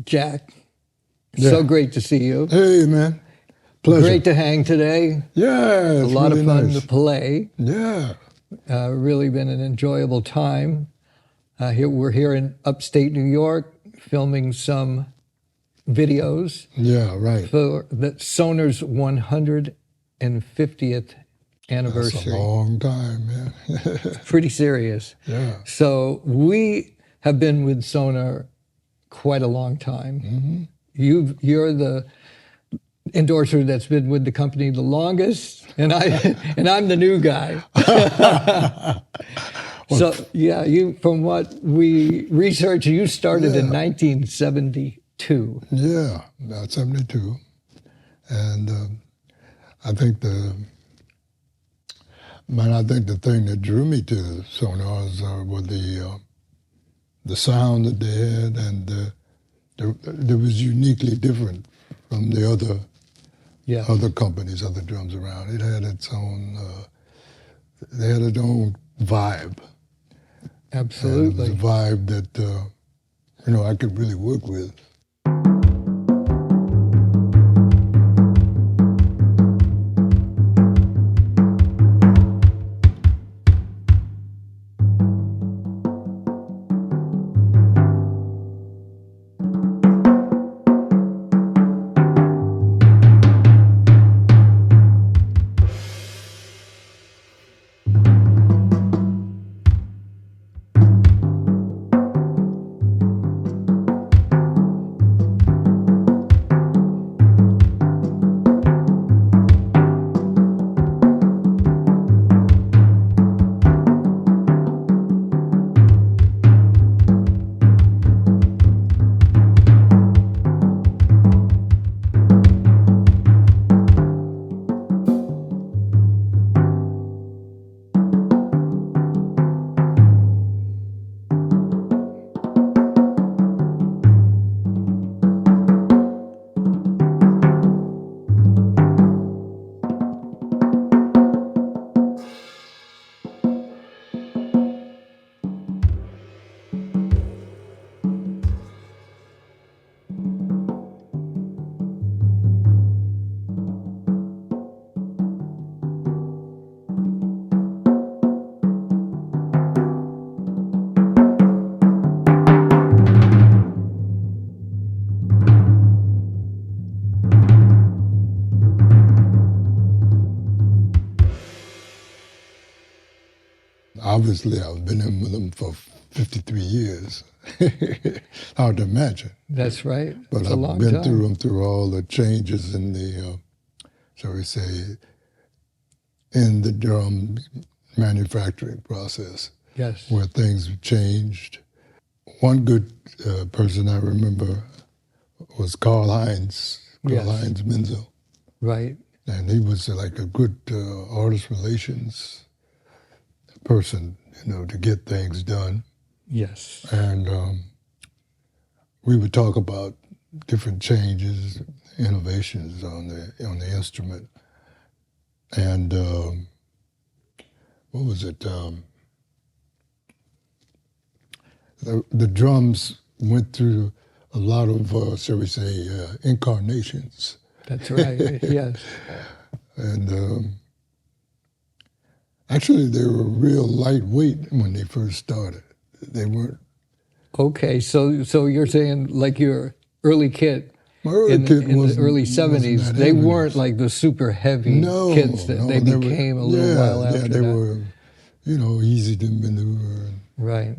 Jack, Yeah. so great to see you. Hey, man. Pleasure. Great to hang today. Yeah, A it's lot really of fun nice. to play. Yeah. Really been an enjoyable time. We're here in upstate New York filming some videos Yeah, right. for the Sonor's 150th That's a anniversary. long time, man. Pretty serious. Yeah. So we have been with Sonor quite a long time. Mm-hmm. You're the endorser that's been with the company the longest, and I'm the new guy. So yeah, from what we researched, you started in 1972. Yeah, about 72. And I think the thing that drew me to Sonars was the sound that they had, and it was uniquely different from the other companies, other drums around. It had its own, they had its own vibe. Absolutely. And it was a vibe that, I could really work with. Obviously, I've been in with them for 53 years. Hard to imagine. That's right. But It's a I've long been time. through all the changes in the, shall we say, in the drum manufacturing process. Yes. Where things have changed. One good person I remember was Carl Heinz Menzel. Right. And he was like a good artist relations person, to get things done. Yes. And we would talk about different changes, innovations on the instrument. And what was it? The drums went through a lot of, shall we say, incarnations. That's right. Yes. And actually, they were real lightweight when they first started. They weren't. Okay, so you're saying like your early kit My early in kit the early 70s, they weren't like the super heavy kits that they became a little while after that. Yeah, they were, easy to maneuver. And, right.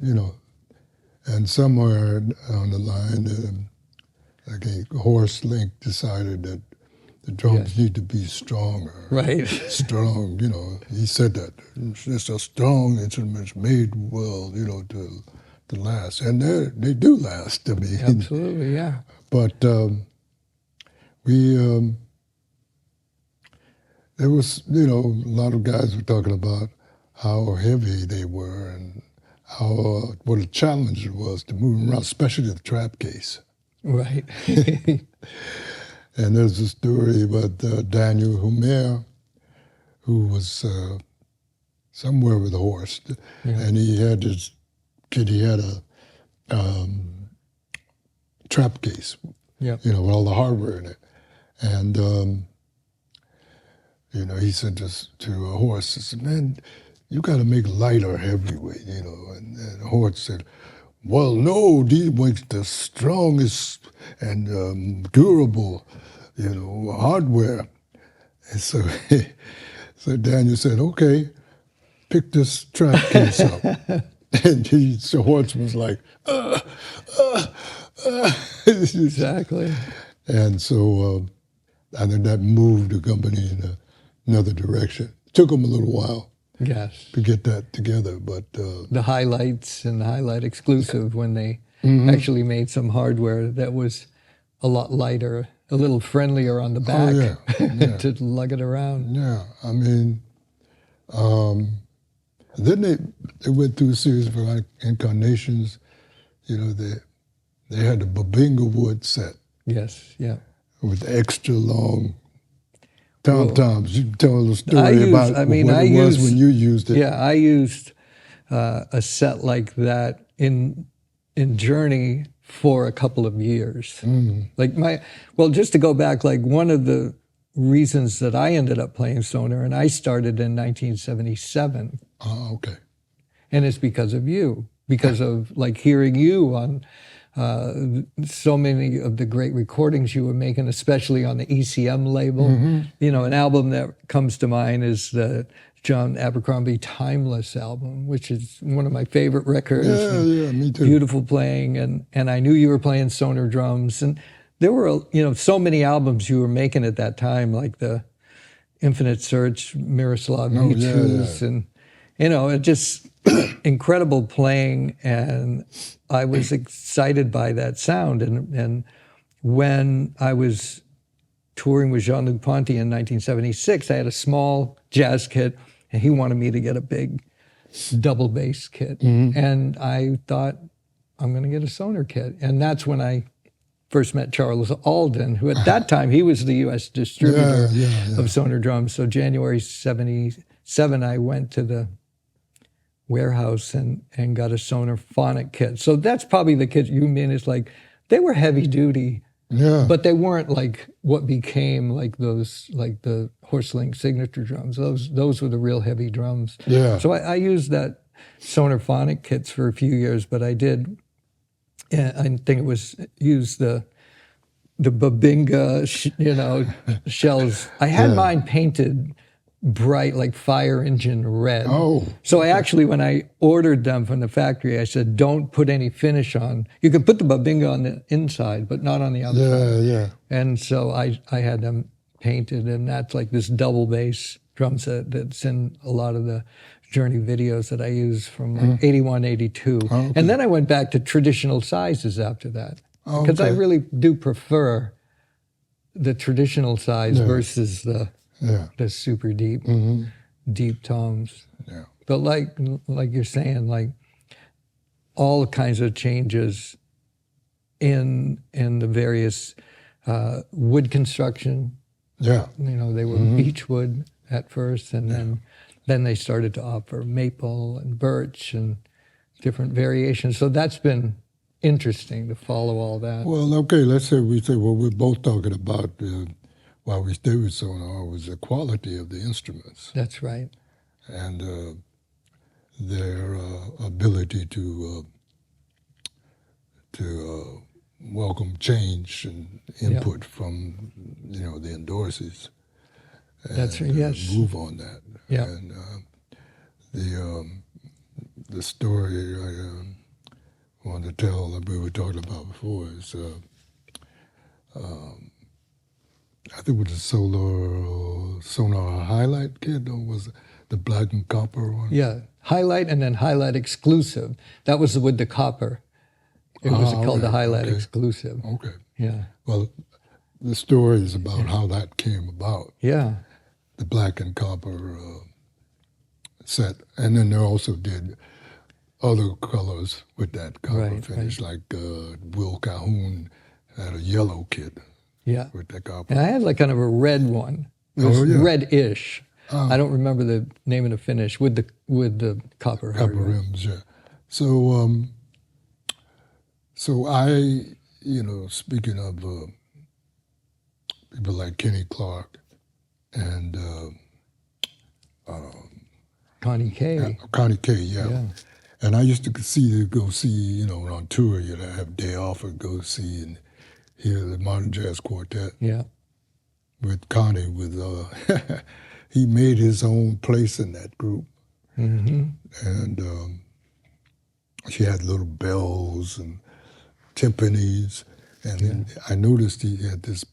And somewhere on the line, like a horse link decided that the drums need to be stronger. Right. Strong, he said that. It's a strong instrument made well, to last. And they do last to me. Absolutely, yeah. But there was, a lot of guys were talking about how heavy they were and how what a challenge it was to move around, especially the trap case. Right. And there's a story about Daniel Humer, who was somewhere with a horse, and he had this kid. He had a trap case, Yeah. with all the hardware in it. And, he said this to a horse. He said, man, you got to make light or heavyweight, And the horse said, well, no, these makes the strongest and durable, hardware. And so, so Daniel said, okay, pick this trap case up. And the horse was like, Exactly. And so I think that moved the company in another direction. It took them a little while Yes. to get that together, but The highlights and the highlight exclusive when they actually made some hardware that was a lot lighter, a little friendlier on the back yeah. to lug it around. yeah, I mean, then they went through a series of incarnations. They had the Babinga wood set Yes, yeah. with extra long tom-toms. You can tell the I story used- about I mean, what I it was used- when you used it. Yeah, I used a set like that in Journey for a couple of years. Just to go back, like one of the reasons that I ended up playing Sonor, and I started in 1977, Oh, okay. and it's because of you, because of like hearing you on so many of the great recordings you were making, especially on the ECM label. An album that comes to mind is the John Abercrombie Timeless album, which is one of my favorite records. Yeah, me too. Beautiful playing, and I knew you were playing Sonor Drums, and there were so many albums you were making at that time, like the Infinite Search, Miroslav Mitus, and it just incredible playing, and I was excited by that sound. And when I was touring with Jean-Luc Ponty in 1976, I had a small jazz kit, and he wanted me to get a big double bass kit. And I thought, I'm going to get a Sonor kit. And that's when I first met Charles Alden, who at that time, he was the U.S. distributor of Sonor Drums. So January 77, I went to the warehouse and got a Sonor phonic kit. So that's probably the kit you mean. Is like, they were heavy duty, but they weren't like what became like those, like the Horselink signature drums. Those were the real heavy drums. Yeah. So I used that Sonor phonic kits for a few years, but I did, I think it was used the Babinga, shells. I had mine painted bright, like fire engine red. Oh. So I actually, when I ordered them from the factory, I said, don't put any finish on. You can put the Babinga on the inside, but not on the outside. Yeah. And so I had them painted, and that's like this double bass drum set that's in a lot of the Journey videos that I use from like 81, 82. Oh, okay. And then I went back to traditional sizes after that. Because I really do prefer the traditional size versus the super deep, deep toms. Yeah. But like you're saying, like all kinds of changes in the various wood construction. Yeah. They were beechwood at first, and then they started to offer maple and birch and different variations. So that's been interesting to follow all that. Well, okay, let's say what we're both talking about while we stay with Sonor was the quality of the instruments That's right. and their ability to welcome change and input from the endorsees. That's right. Yes. Move on that. Yeah. And the story I wanted to tell that we were talking about before is I think it was a Sonor highlight kit, or was it the black and copper one? Yeah, highlight and then highlight exclusive. That was with the copper. It was called the highlight exclusive. Okay. Yeah. Well, the story is about how that came about. Yeah. The black and copper set, and then they also did other colors with that copper finish, like Will Calhoun had a yellow kit. Yeah. With that copper. And I had like kind of a red one. It was red-ish. I don't remember the name of the finish with the copper Copper hardware. rims, yeah. So I speaking of people like Kenny Clark and Connie Kay. Connie Kay, yeah. And I used to go see, on tour, have day off and go see and hear the Modern Jazz Quartet. Yeah. With Connie, he made his own place in that group. Mm-hmm. And she had little bells and timpanis. And I noticed he had this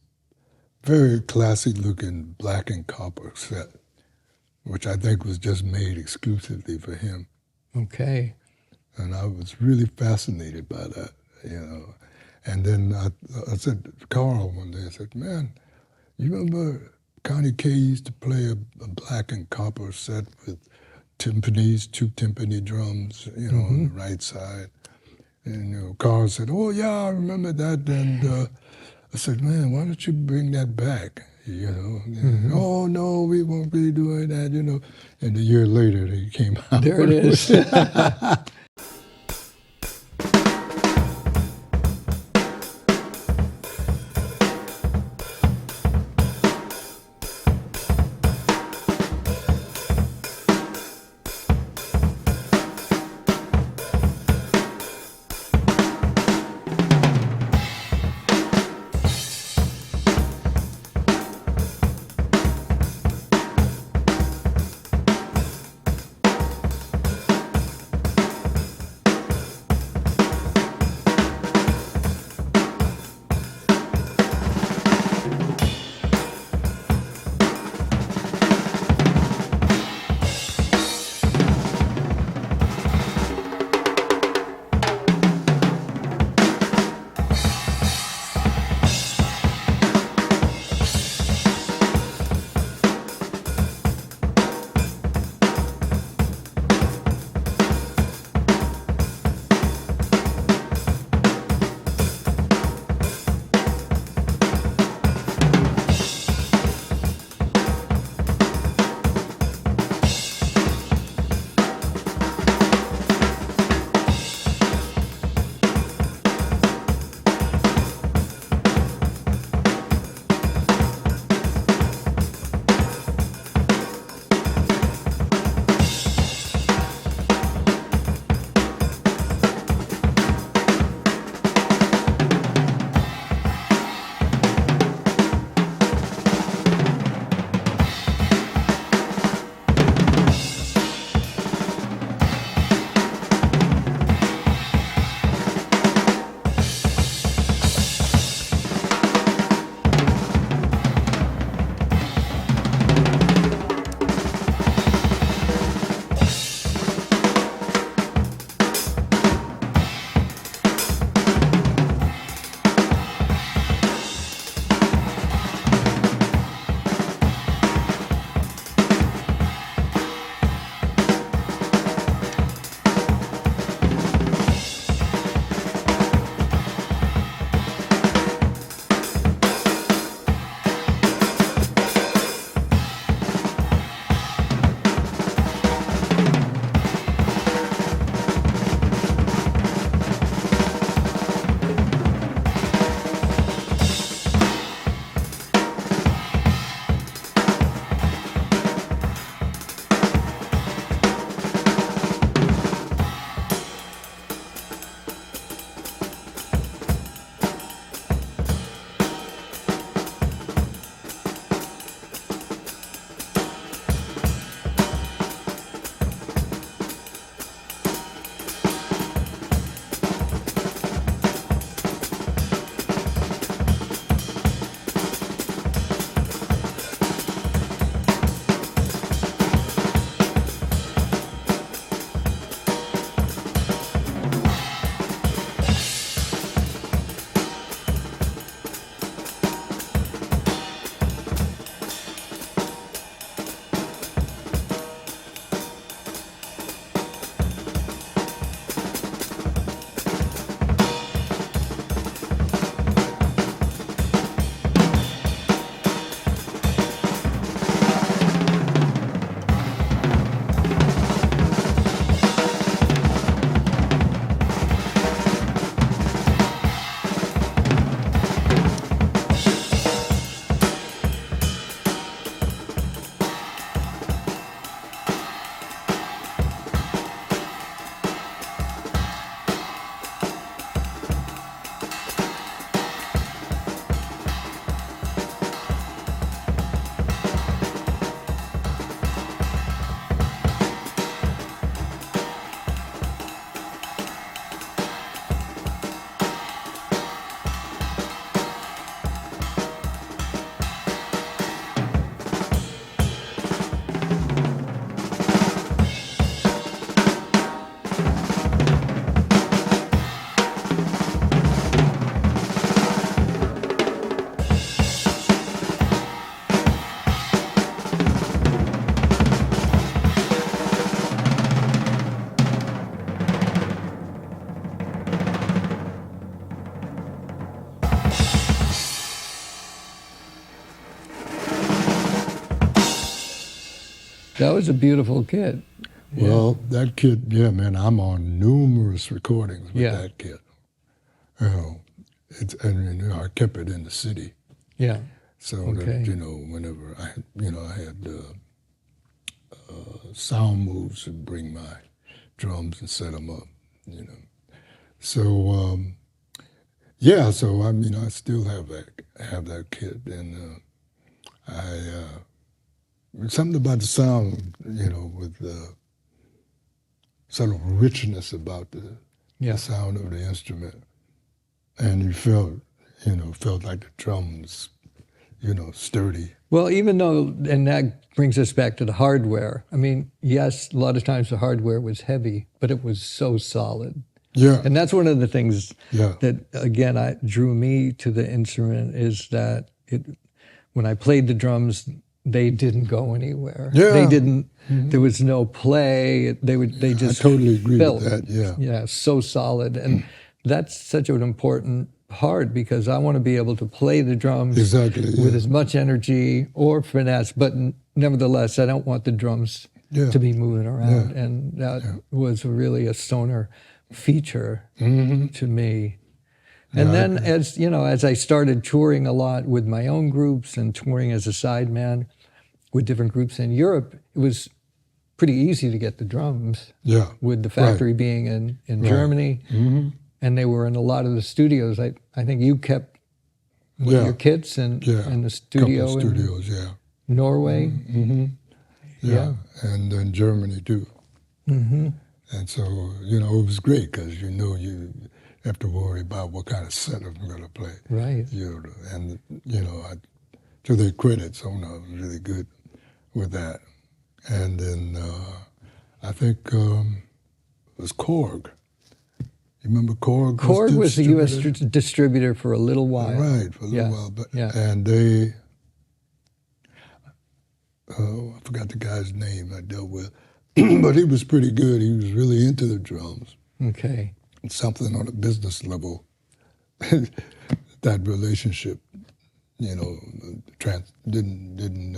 very classic-looking black and copper set, which I think was just made exclusively for him. Okay. And I was really fascinated by that, And then I said to Carl one day, I said, man, you remember Connie Kay used to play a black and copper set with timpanis, 2 timpani drums, on the right side. And Carl said, oh, yeah, I remember that. And I said, man, why don't you bring that back? Oh, no, we won't be doing that, And a year later, he came out. There it is. That was a beautiful kit. Well, that kit, yeah, man, I'm on numerous recordings with Yeah. that kit. You know, and you know, I kept it in the city. Yeah. So Okay. that, you know, whenever I had sound moves to bring my drums and set them up, you know. So yeah, so I mean, I still have that kit, and something about the sound, you know, with the sort of richness about the sound of the instrument, and you felt like the drums, you know, sturdy. Well, even though, and that brings us back to the hardware. I mean, yes, a lot of times the hardware was heavy, but it was so solid. Yeah. And that's one of the things Yeah. that, again, drew me to the instrument is that when I played the drums, they didn't go anywhere. Yeah. They didn't, there was no play. They just I totally agree felt, with that, yeah. Yeah, so solid. And that's such an important part because I want to be able to play the drums Exactly, with yeah. as much energy or finesse, but nevertheless, I don't want the drums to be moving around. Yeah. And that was really a Sonor feature to me. And then as I started touring a lot with my own groups and touring as a sideman with different groups in Europe, it was pretty easy to get the drums. Yeah. With the factory being in Germany. Mm-hmm. And they were in a lot of the studios. I think you kept your kits in the studio Couple studios, in Norway. Mm-hmm. Yeah. And in Germany too. Mm-hmm. And so, you know, it was great because you have to worry about what kind of setup I'm going to play. Right. And, you know, to their credit, Sonor was really good with that. And then I think it was Korg. You remember Korg? Korg was the U.S. distributor for a little while. Right, for a little while. But, and they, I forgot the guy's name I dealt with, but he was pretty good. He was really into the drums. Okay. And something on a business level, that relationship, you know, didn't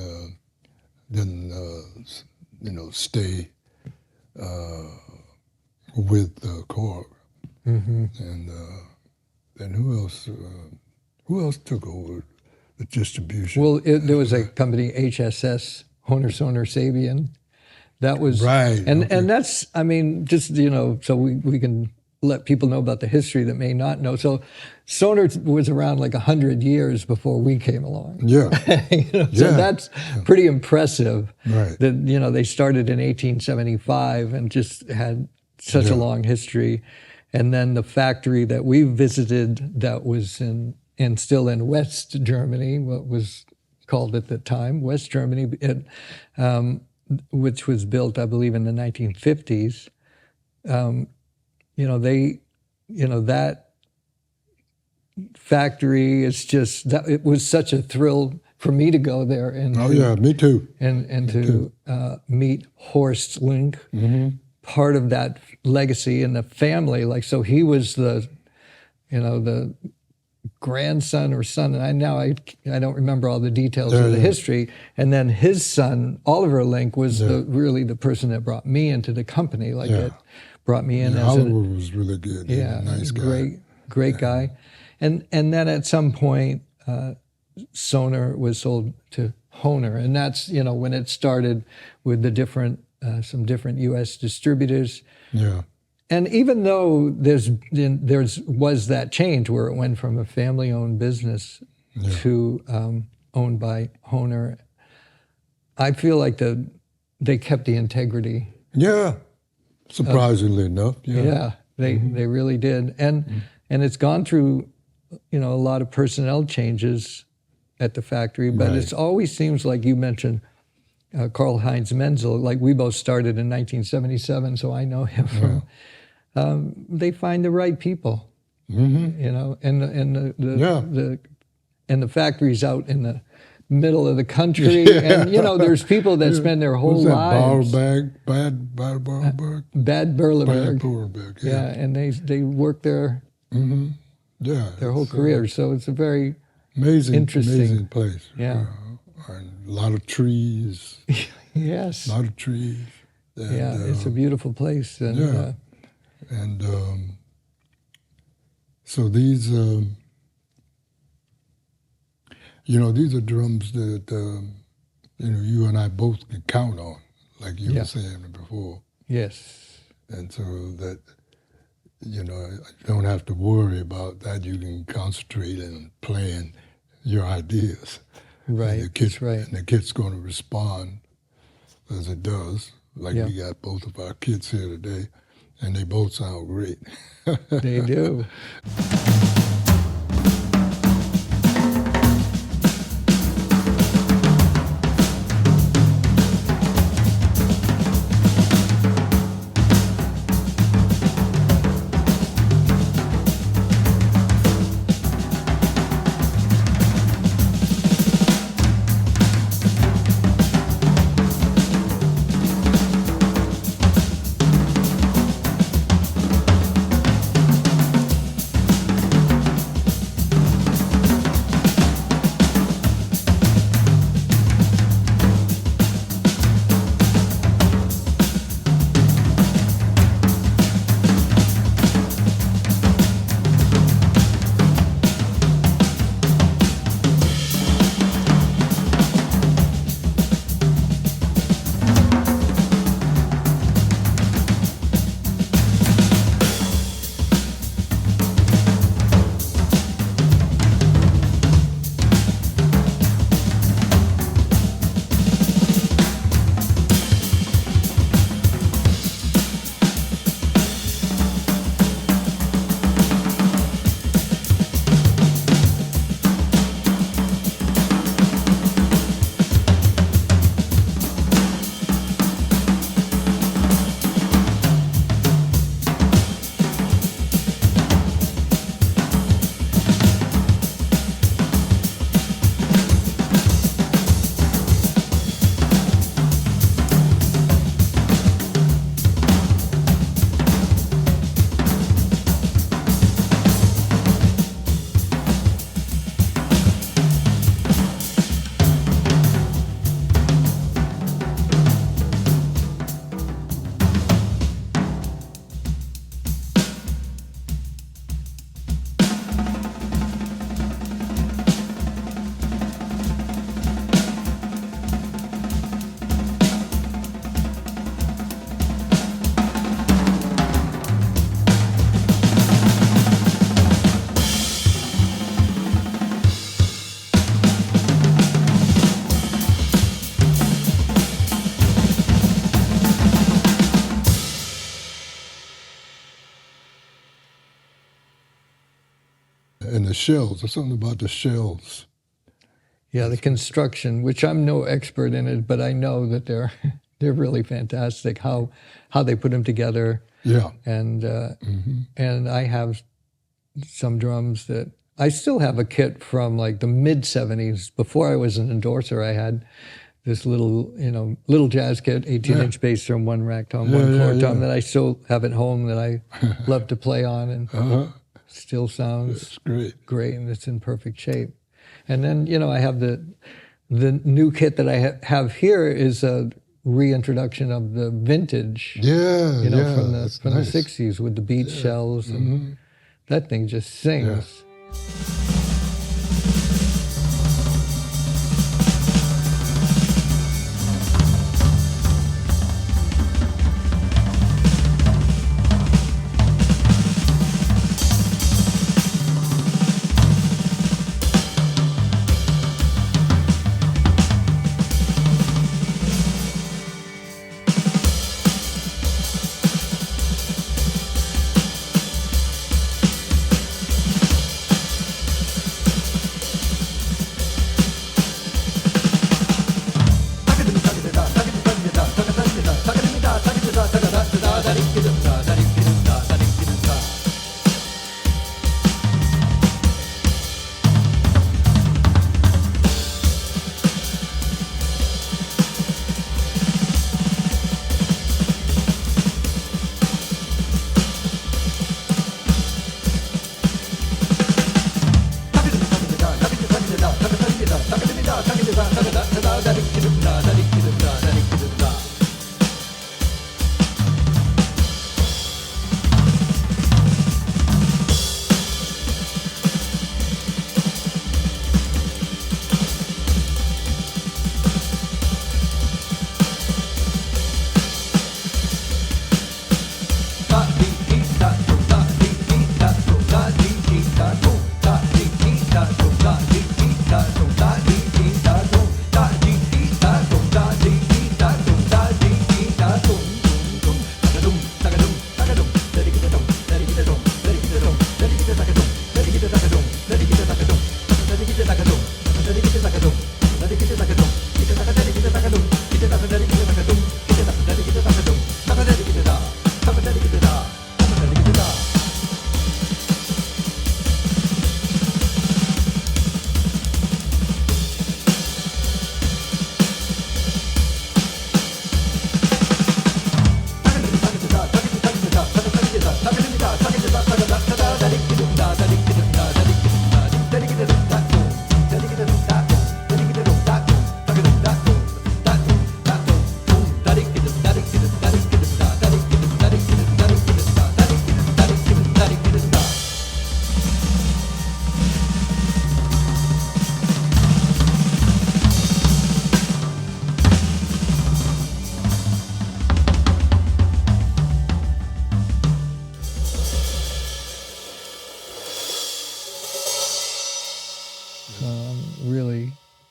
stay with Korg. Mm-hmm. And then who else took over the distribution? Well, there was a company, HSS, Honor Sonor Sabian. That was right, and that's, I mean, just so we can let people know about the history that may not know. So Sonor was around like 100 years before we came along. Yeah. So that's pretty impressive. Right. That they started in 1875 and just had such a long history. And then the factory that we visited that was still in West Germany, what was called at the time West Germany, which was built, I believe, in the 1950s. That factory is just, it was such a thrill for me to go there. And me too. And to meet Horst Link, part of that legacy and the family. Like, so he was the grandson or son, and I don't remember all the details of the history. And then his son, Oliver Link, was really the person that brought me into the company. Like it brought me in. Oliver was really good. Yeah, nice guy. Great guy. And then at some point, Sonor was sold to Honor, and that's when it started with the some different U.S. distributors. Yeah. And even though there was that change where it went from a family-owned business to owned by Honor, I feel like they kept the integrity. Yeah, surprisingly enough. Yeah, they really did, and it's gone through a lot of personnel changes at the factory, but it always seems like you mentioned Karl-Heinz Menzel. Like we both started in 1977, so I know him from. They find the right people, and the factory's out in the middle of the country, and there's people that spend their whole lives. Bad Burleberg. Yeah, and they work there. Their whole career. So it's a very amazing interesting place. Yeah. and a lot of trees. Yes. A lot of trees. And, yeah, it's a beautiful place. And, yeah. And so these, these are drums that, you and I both can count on, like you were saying before. Yes. And so that, you don't have to worry about that. You can concentrate on playing your ideas. Right, that's right. And the kid's going to respond as it does. Like we got both of our kids here today, and they both sound great. They do. And the shells, there's something about the shells. Yeah, the construction, which I'm no expert in it, but I know that they're really fantastic. How they put them together. Yeah. And and I have some drums that I still have a kit from like the mid '70s. Before I was an endorser, I had this little jazz kit, 18-inch bass drum, one rack tom, one floor tom that I still have at home that I love to play on, and still sounds great, and it's in perfect shape. And then I have the new kit that I have here is a reintroduction of the vintage, from the '60s with the beach shells, and that thing just sings.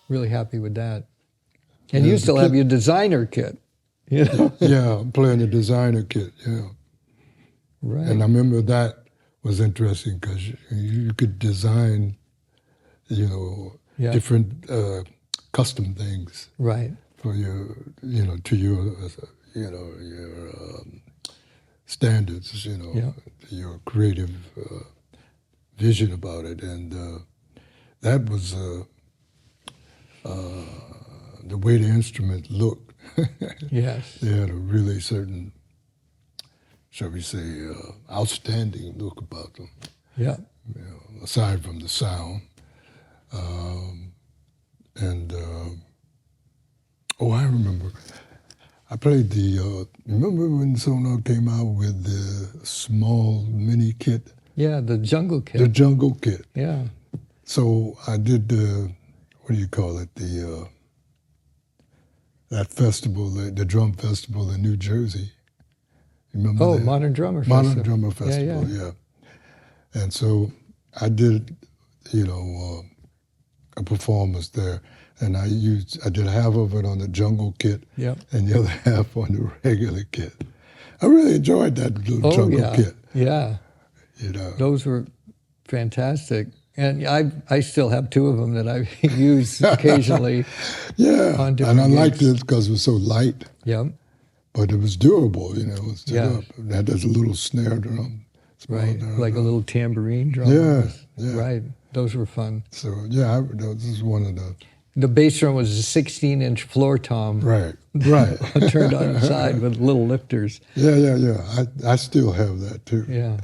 Really happy with that. And you still have your designer kit. You know? Yeah, I'm playing the designer kit, yeah. Right. And I remember that was interesting because you could design, different custom things. Right. For your, to your, your standards, your creative vision about it. And that was the way the instrument looked. Yes. They had a really certain, shall we say, outstanding look about them. Yeah. Aside from the sound. I remember. I played remember when Sonor came out with the small mini kit? Yeah, the jungle kit. The jungle kit. Yeah. So I did what do you call it? That festival, the drum festival in New Jersey. You remember that? Modern Drummer Festival. Modern Drummer Festival, yeah. And so I did, a performance there. And I did half of it on the jungle kit and the other half on the regular kit. I really enjoyed that little jungle kit. Yeah. Those were fantastic. And I still have two of them that I use occasionally. Yeah, on and different I liked gigs. it because it was so light. Yeah. But it was durable, it was stood Yeah. up. It had this little snare drum. Right, drum. like a little tambourine drum. Yeah. Right, those were fun. So, yeah, this is one of the... The bass drum was a 16-inch floor tom. Right. Turned on its side with little lifters. Yeah. I still have that, too. Yeah.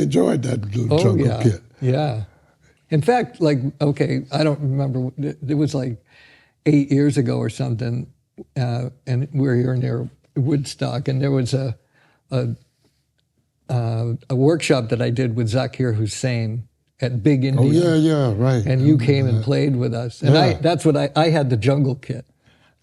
really enjoyed that little jungle kit. Yeah. In fact, like, okay, I don't remember. It was like 8 years ago or something, and we were here near Woodstock, and there was a workshop that I did with Zakir Hussain at Big India. Oh yeah, right. And you came and played with us, and that's what I had the jungle kit.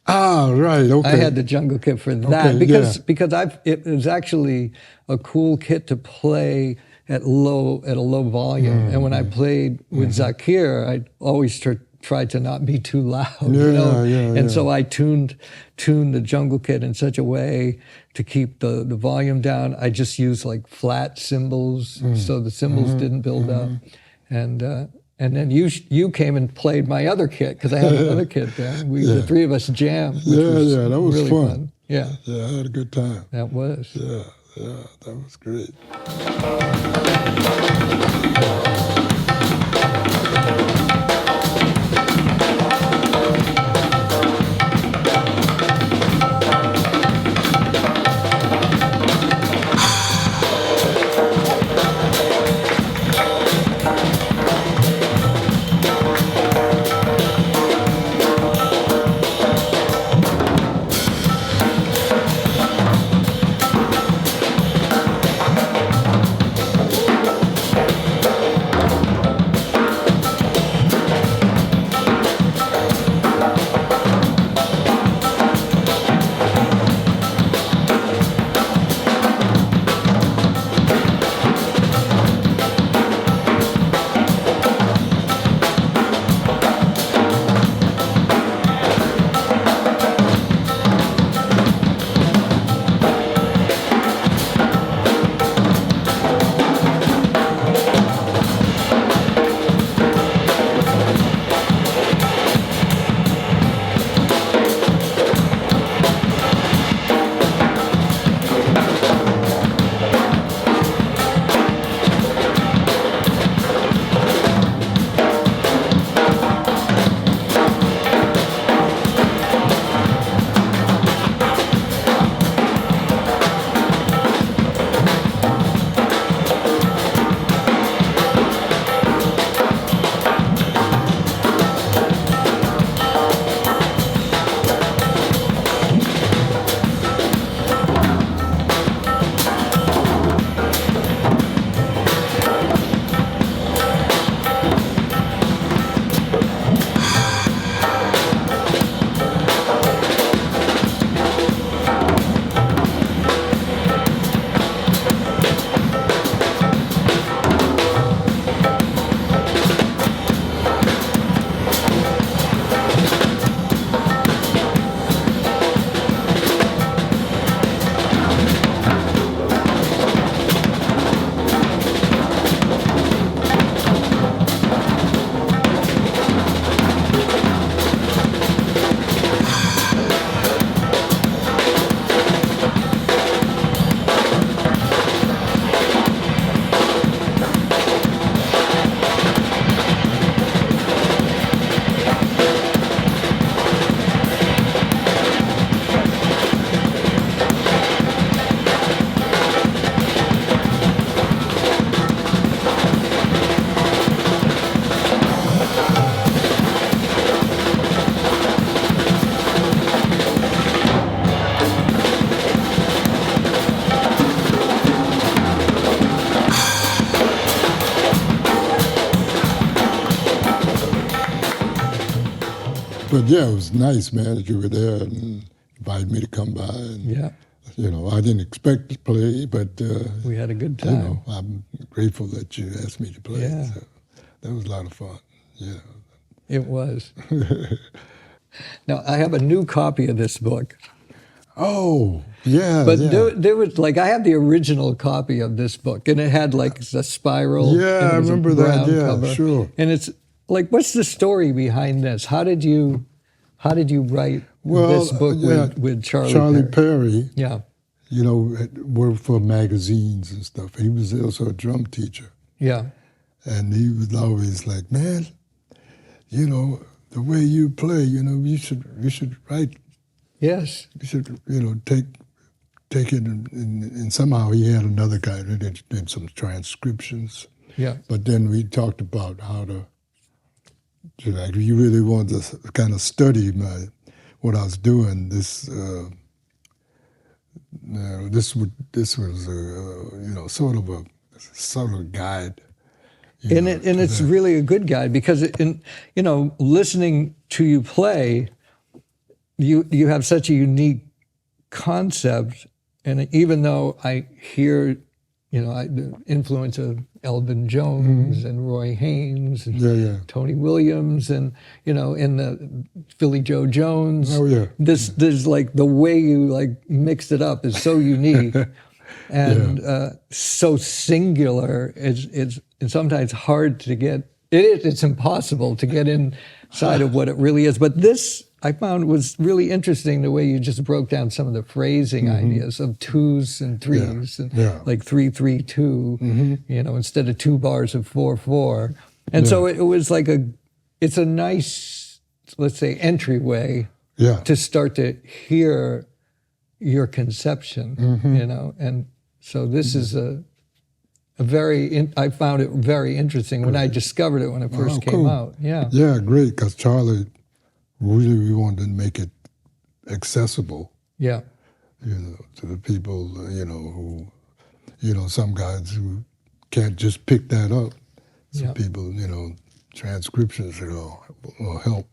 Ah, right. Okay. I had the jungle kit for that because it was actually a cool kit to play at a low volume. And when I played with Zakir, I always tried to not be too loud. And so I tuned the jungle kit in such a way to keep the volume down. I just used like flat cymbals, so the cymbals didn't build up. And then you came and played my other kit because I had another kit then. The three of us jammed, which was that was really fun. Yeah, I had a good time. That was. Yeah, that was great. But yeah, it was nice, man, that you were there and invited me to come by. And, I didn't expect to play, but we had a good time. I'm grateful that you asked me to play. Yeah. So that was a lot of fun. Yeah. It was. Now, I have a new copy of this book. Oh, yeah. But there was, like, I have the original copy of this book, and it had, like, a spiral. Yeah, I remember that. Yeah, cover. Sure. And it's, like, what's the story behind this? How did you write this book with Charlie Perry? Yeah. Worked for magazines and stuff. He was also a drum teacher. Yeah. And he was always like, man, the way you play, you should write. Yes. You should, take take it, and somehow he had another guy that did some transcriptions. Yeah. But then we talked about how to like, you really want to kind of study what I was doing. This was sort of a guide. And it's really a good guide because listening to you play, you have such a unique concept, and even though I hear the influence of Elvin Jones and Roy Haynes and Tony Williams and in the Philly Joe Jones. Oh yeah. There's like the way you like mixed it up is so unique and so singular. It's sometimes hard to get. It's impossible to get inside of what it really is. But this I found was really interesting, the way you just broke down some of the phrasing ideas of twos and threes, and like 3-3-2, instead of 2 bars of 4-4. And so it was like it's a nice, let's say, entryway to start to hear your conception, and so this is I found it very interesting when I discovered it when it first came out. Yeah. Yeah, great, because Charlie really wanted to make it accessible. Yeah. To the people, who, some guys who can't just pick that up. Some people, transcriptions, will help,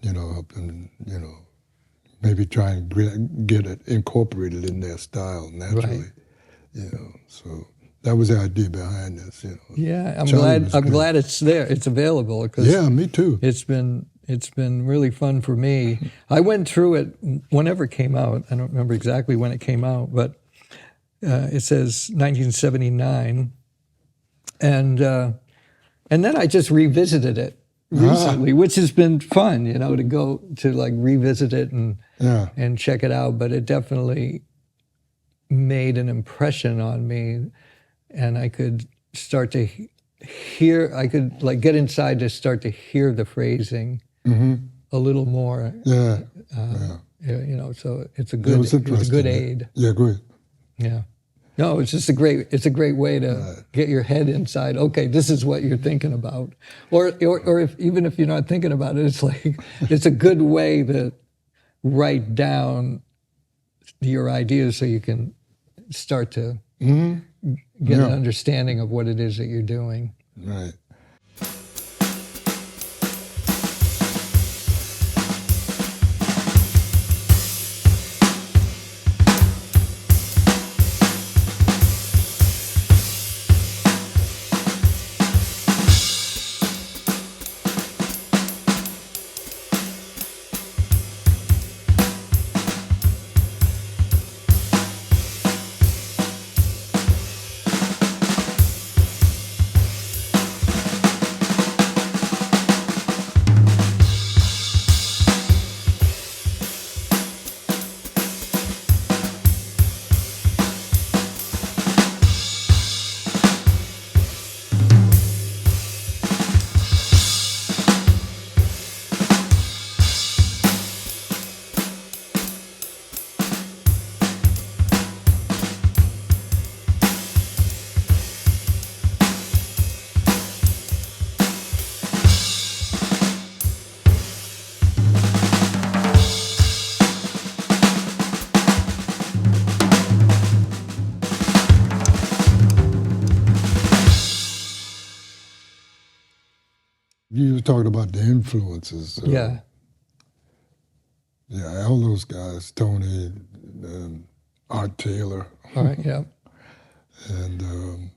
help them, maybe try and get it incorporated in their style naturally. Right. So that was the idea behind this. Yeah, I'm glad it's there. It's available. Yeah, me too. It's been really fun for me. I went through it whenever it came out. I don't remember exactly when it came out, but it says 1979, and then I just revisited it recently, which has been fun. To go to like revisit it and check it out. But it definitely made an impression on me, and I could start to hear. I could like get inside to start to hear the phrasing a little more. So it's a good aid. Yeah, good. Yeah. No, it's just a great way to get your head inside. Okay, this is what you're thinking about, or even if you're not thinking about it, it's like it's a good way to write down your ideas so you can start to get an understanding of what it is that you're doing. Right. You were talking about the influences. Yeah, all those guys, Tony, Art Taylor. All right, yeah. And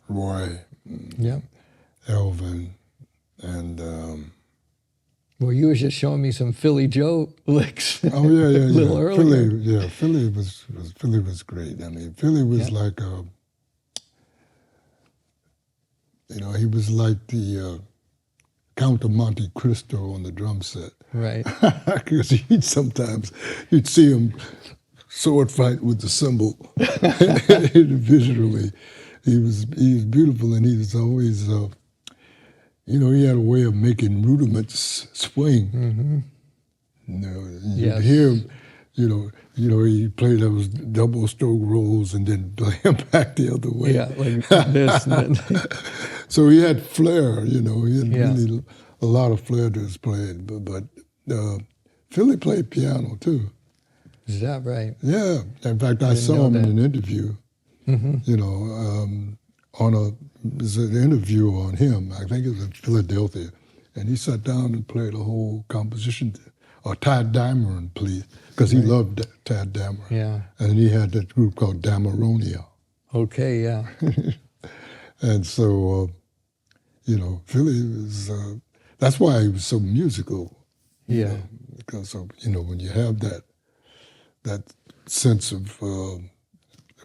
Roy. Yeah. Elvin. And... well, you were just showing me some Philly Joe licks. Oh, yeah. A little earlier. Philly was great. I mean, Philly was like he was like the... Count of Monte Cristo on the drum set. Right. Because you'd see him sword fight with the cymbal. Visually, he was beautiful, and he was always, he had a way of making rudiments swing. Mm-hmm. You'd hear him, he played those double stroke rolls and then play them back the other way. Yeah, like this. And then, So he had flair, he had Yeah. really a lot of flair to his playing. But Philly played piano too. is that right? Yeah. In fact, I didn't saw know him in that. an interview, it was an interview on him. I think it was in Philadelphia. And he sat down and played a whole composition, or Tad Dameron, please, because he loved Tad Dameron. Yeah. And he had that group called Dameronia. Okay, yeah. And so, Philly was, that's why he was so musical. Yeah. Because of, when you have that sense of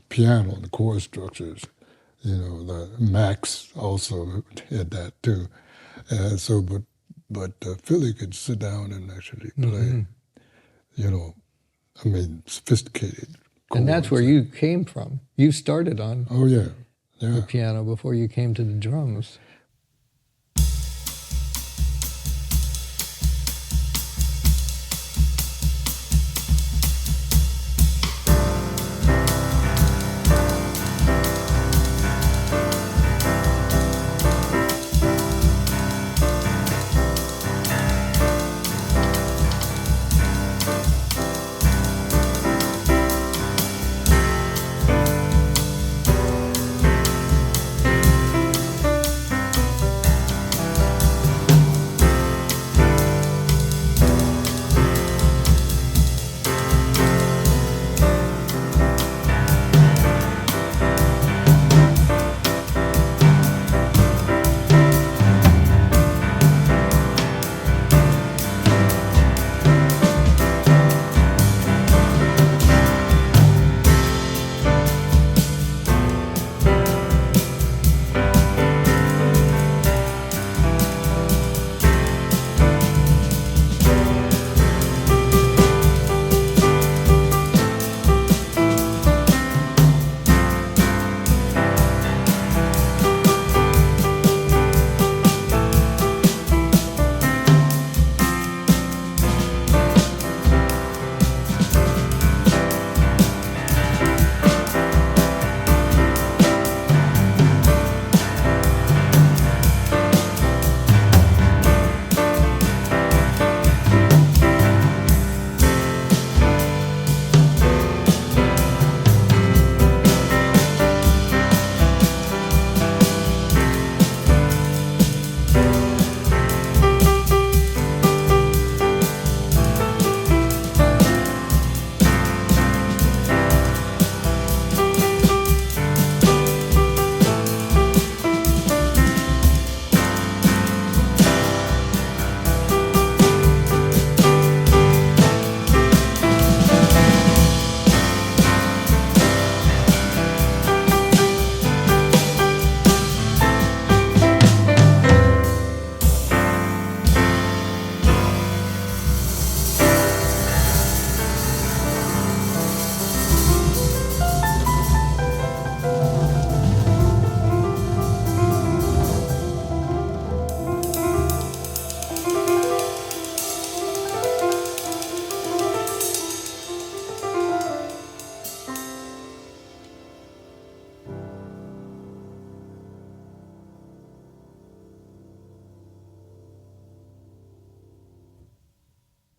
piano and the chord structures, the Max also had that too. And so, but Philly could sit down and actually play, sophisticated chords. And that's where you came from. You started on Oh, yeah. the piano before you came to the drums.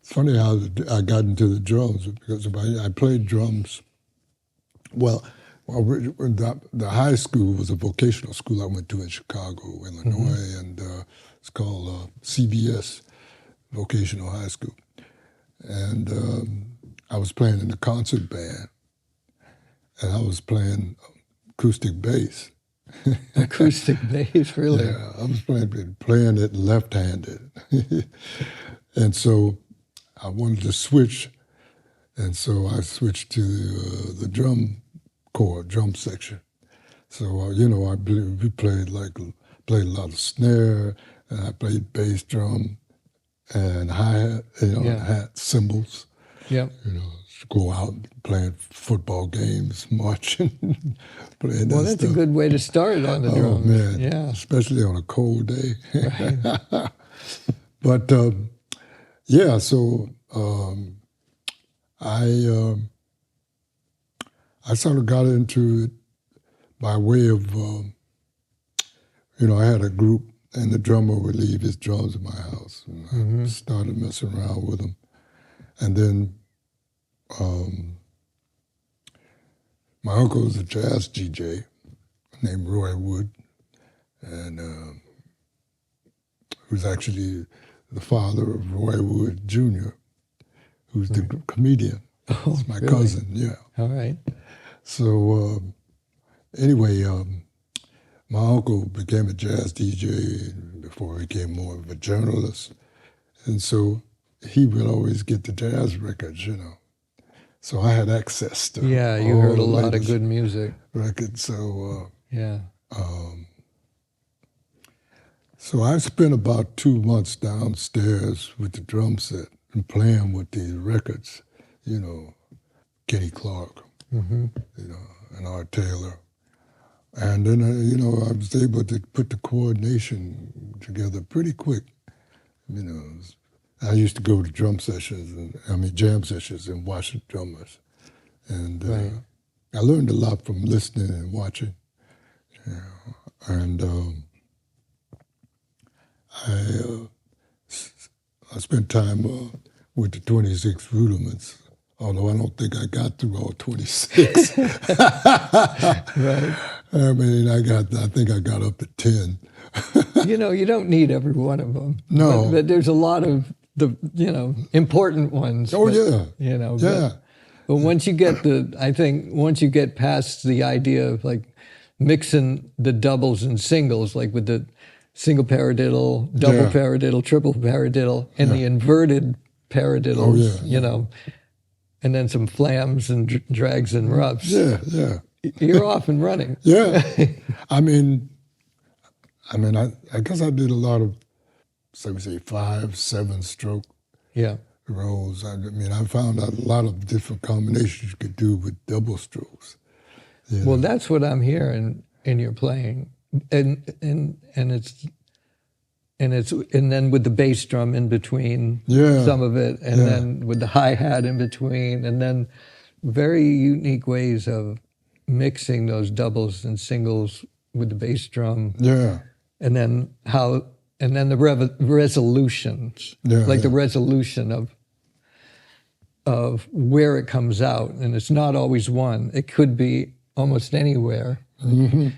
It's funny how I got into the drums, because I played drums. Well, the high school was a vocational school I went to in Chicago, Illinois, and it's called CVS, Vocational High School. And I was playing in the concert band, and I was playing acoustic bass. Acoustic bass, really? Yeah, I was playing it left-handed. And so I wanted to switch, and so I switched to the drum section. So, we played a lot of snare, and I played bass drum and hi-hat, hat, cymbals. Yep. Go out playing football games, marching, playing Well, that that's stuff. a good way to start on the drums. Oh, man. Yeah. Especially on a cold day. Right. But, so I sort of got into it by way of, I had a group, and the drummer would leave his drums in my house, and I started messing around with them. And then my uncle was a jazz DJ named Roy Wood, and who's actually the father of Roy Wood Jr., who's the comedian. Oh, it's my really? cousin, yeah. All right. So anyway, my uncle became a jazz DJ before he became more of a journalist. And so he would always get the jazz records, So I had access to Yeah, you all heard a the lot of latest good music. records. So Yeah. so I spent about 2 months downstairs with the drum set and playing with these records, Kenny Clark, and Art Taylor. And then, I was able to put the coordination together pretty quick. I used to go to jam sessions and watch the drummers. And Right. I learned a lot from listening and watching. And I spent time with the 26 rudiments, although I don't think I got through all 26. Right. I think I got up to 10. You don't need every one of them. No. But there's a lot of the, important ones. Oh, but, yeah. Yeah. But once you get past the idea of like mixing the doubles and singles, like with the single paradiddle, double paradiddle, triple paradiddle, and the inverted paradiddles, and then some flams and drags and roughs. Yeah. You're off and running. Yeah. I guess I did a lot of, so we say 5, 7 stroke rolls. I found out a lot of different combinations you could do with double strokes. Well, that's what I'm hearing in your playing, and then with the bass drum in between some of it, and then with the hi-hat in between, and then very unique ways of mixing those doubles and singles with the bass drum. Yeah. And then the resolutions, the resolution of where it comes out, and it's not always one. It could be almost anywhere. Mm-hmm.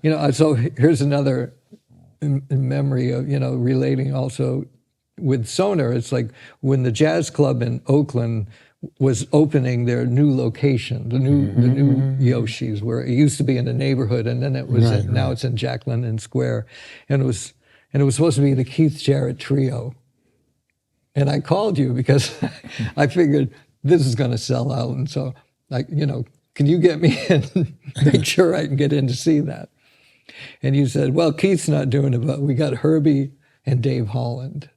So here's another memory of, relating also with Sonor. It's like when the jazz club in Oakland was opening their new location, the new Yoshi's, where it used to be in the neighborhood, and then it was now it's in Jack London Square, and it was supposed to be the Keith Jarrett Trio. And I called you because I figured this is going to sell out, and so can you get me in? Make sure I can get in to see that. And you said, well, Keith's not doing it, but we got Herbie and Dave Holland.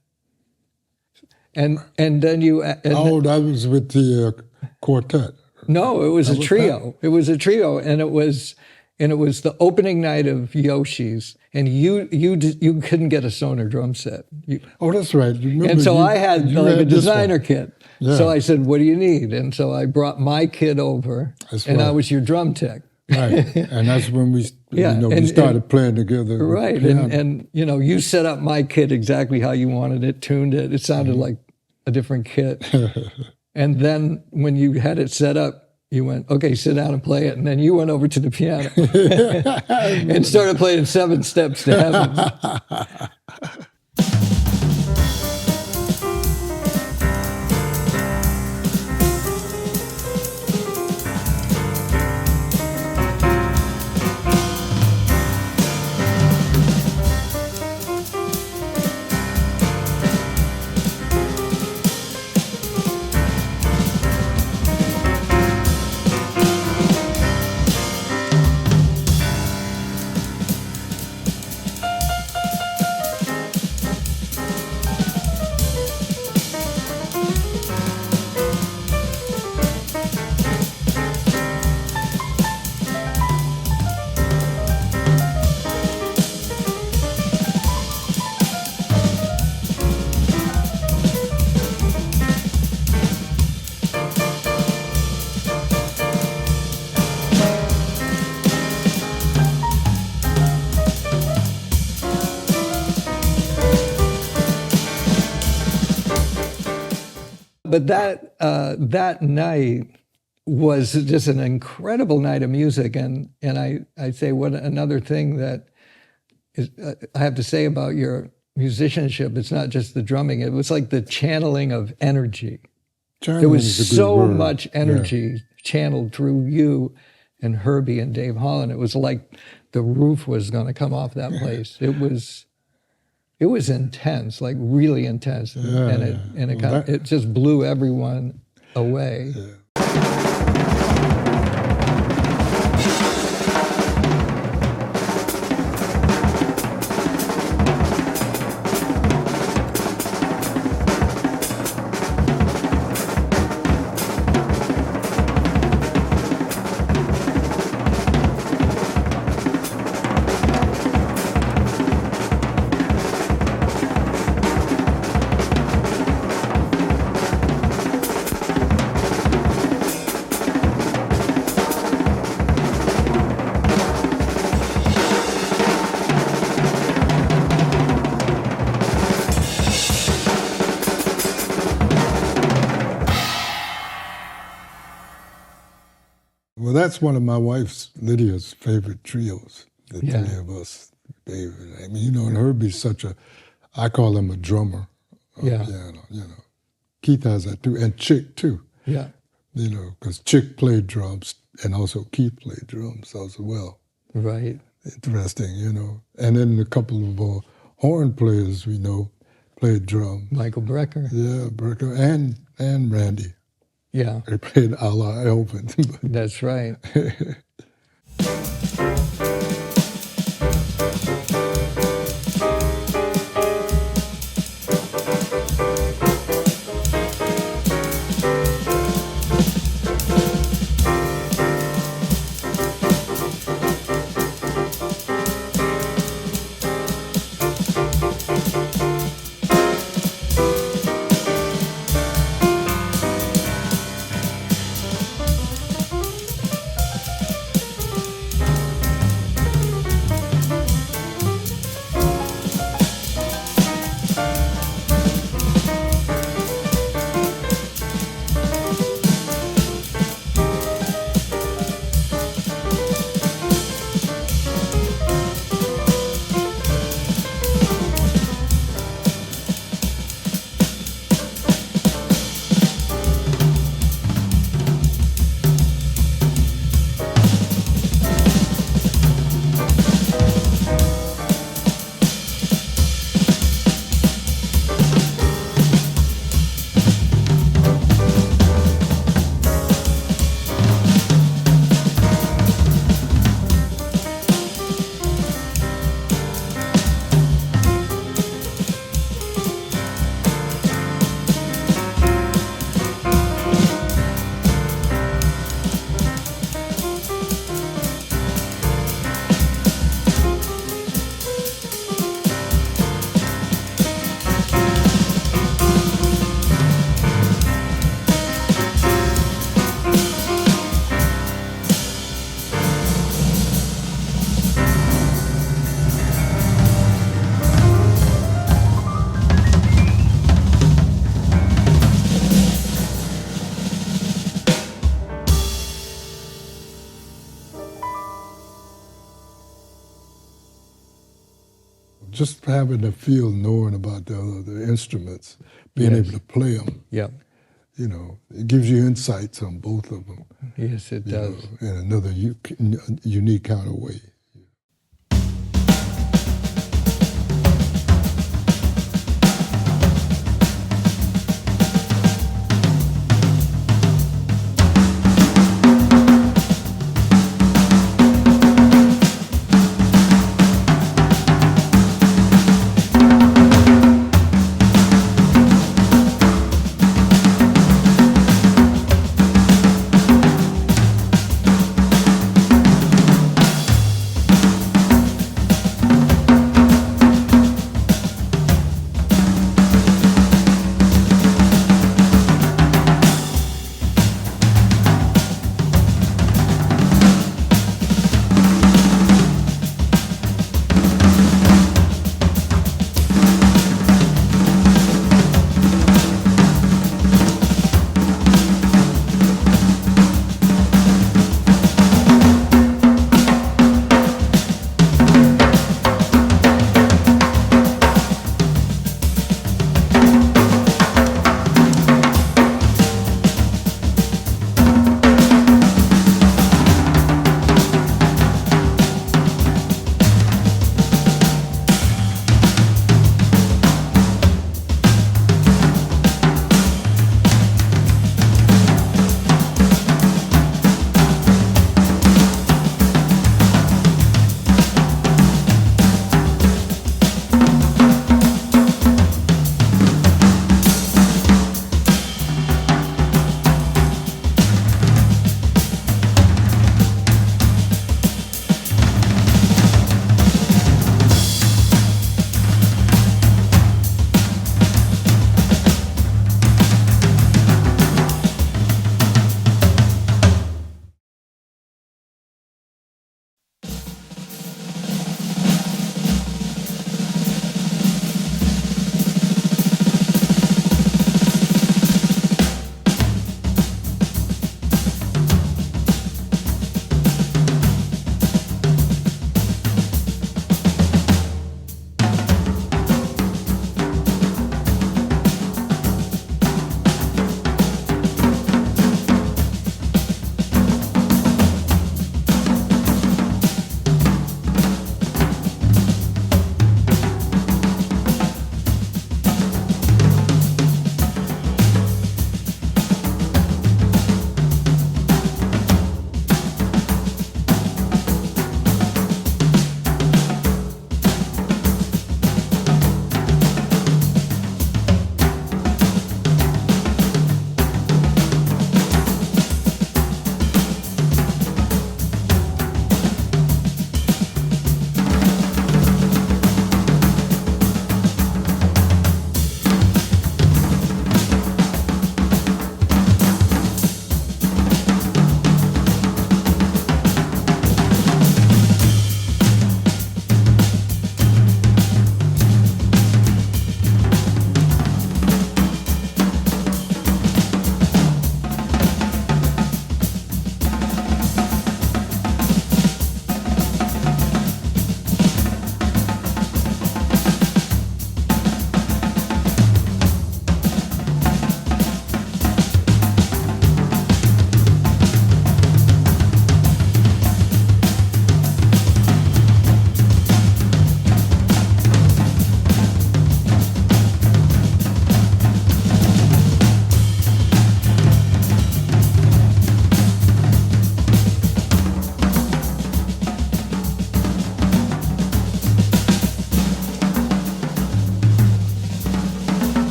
And then you... that was with the quartet. No, it was a trio. It was a trio, and it was the opening night of Yoshi's, and you couldn't get a Sonor drum set. That's right. And so I had a designer kit. Yeah. So I said, what do you need? And so I brought my kit over, I was your drum tech. Right, and that's when we started playing together. Right, and you set up my kit exactly how you wanted it, tuned it. It sounded like a different kit. And then when you had it set up, you went, okay, sit down and play it. And then you went over to the piano and started playing 7 Steps to Heaven. But that night was just an incredible night of music, and I say what another thing that is I have to say about your musicianship. It's not just the drumming; it was like the channeling of energy. There was so much energy channeled through you and Herbie and Dave Holland. It was like the roof was going to come off that place. It was intense, like really intense, and it just blew everyone away. Yeah. Well, that's one of my wife's, Lydia's, favorite trios, the three of us, David. I mean, and Herbie's I call him a drummer on piano, Keith has that too, and Chick too. Yeah. Because Chick played drums, and also Keith played drums as well. Right. Interesting, And then a couple of horn players we know played drums. Michael Brecker. Yeah, Brecker, and Randy. Yeah. They played a la Elvin. That's right. just having the feel, knowing about the instruments, being Yes. able to play them, Yeah. it gives you insights on both of them. Yes, it does. In another unique kind of way.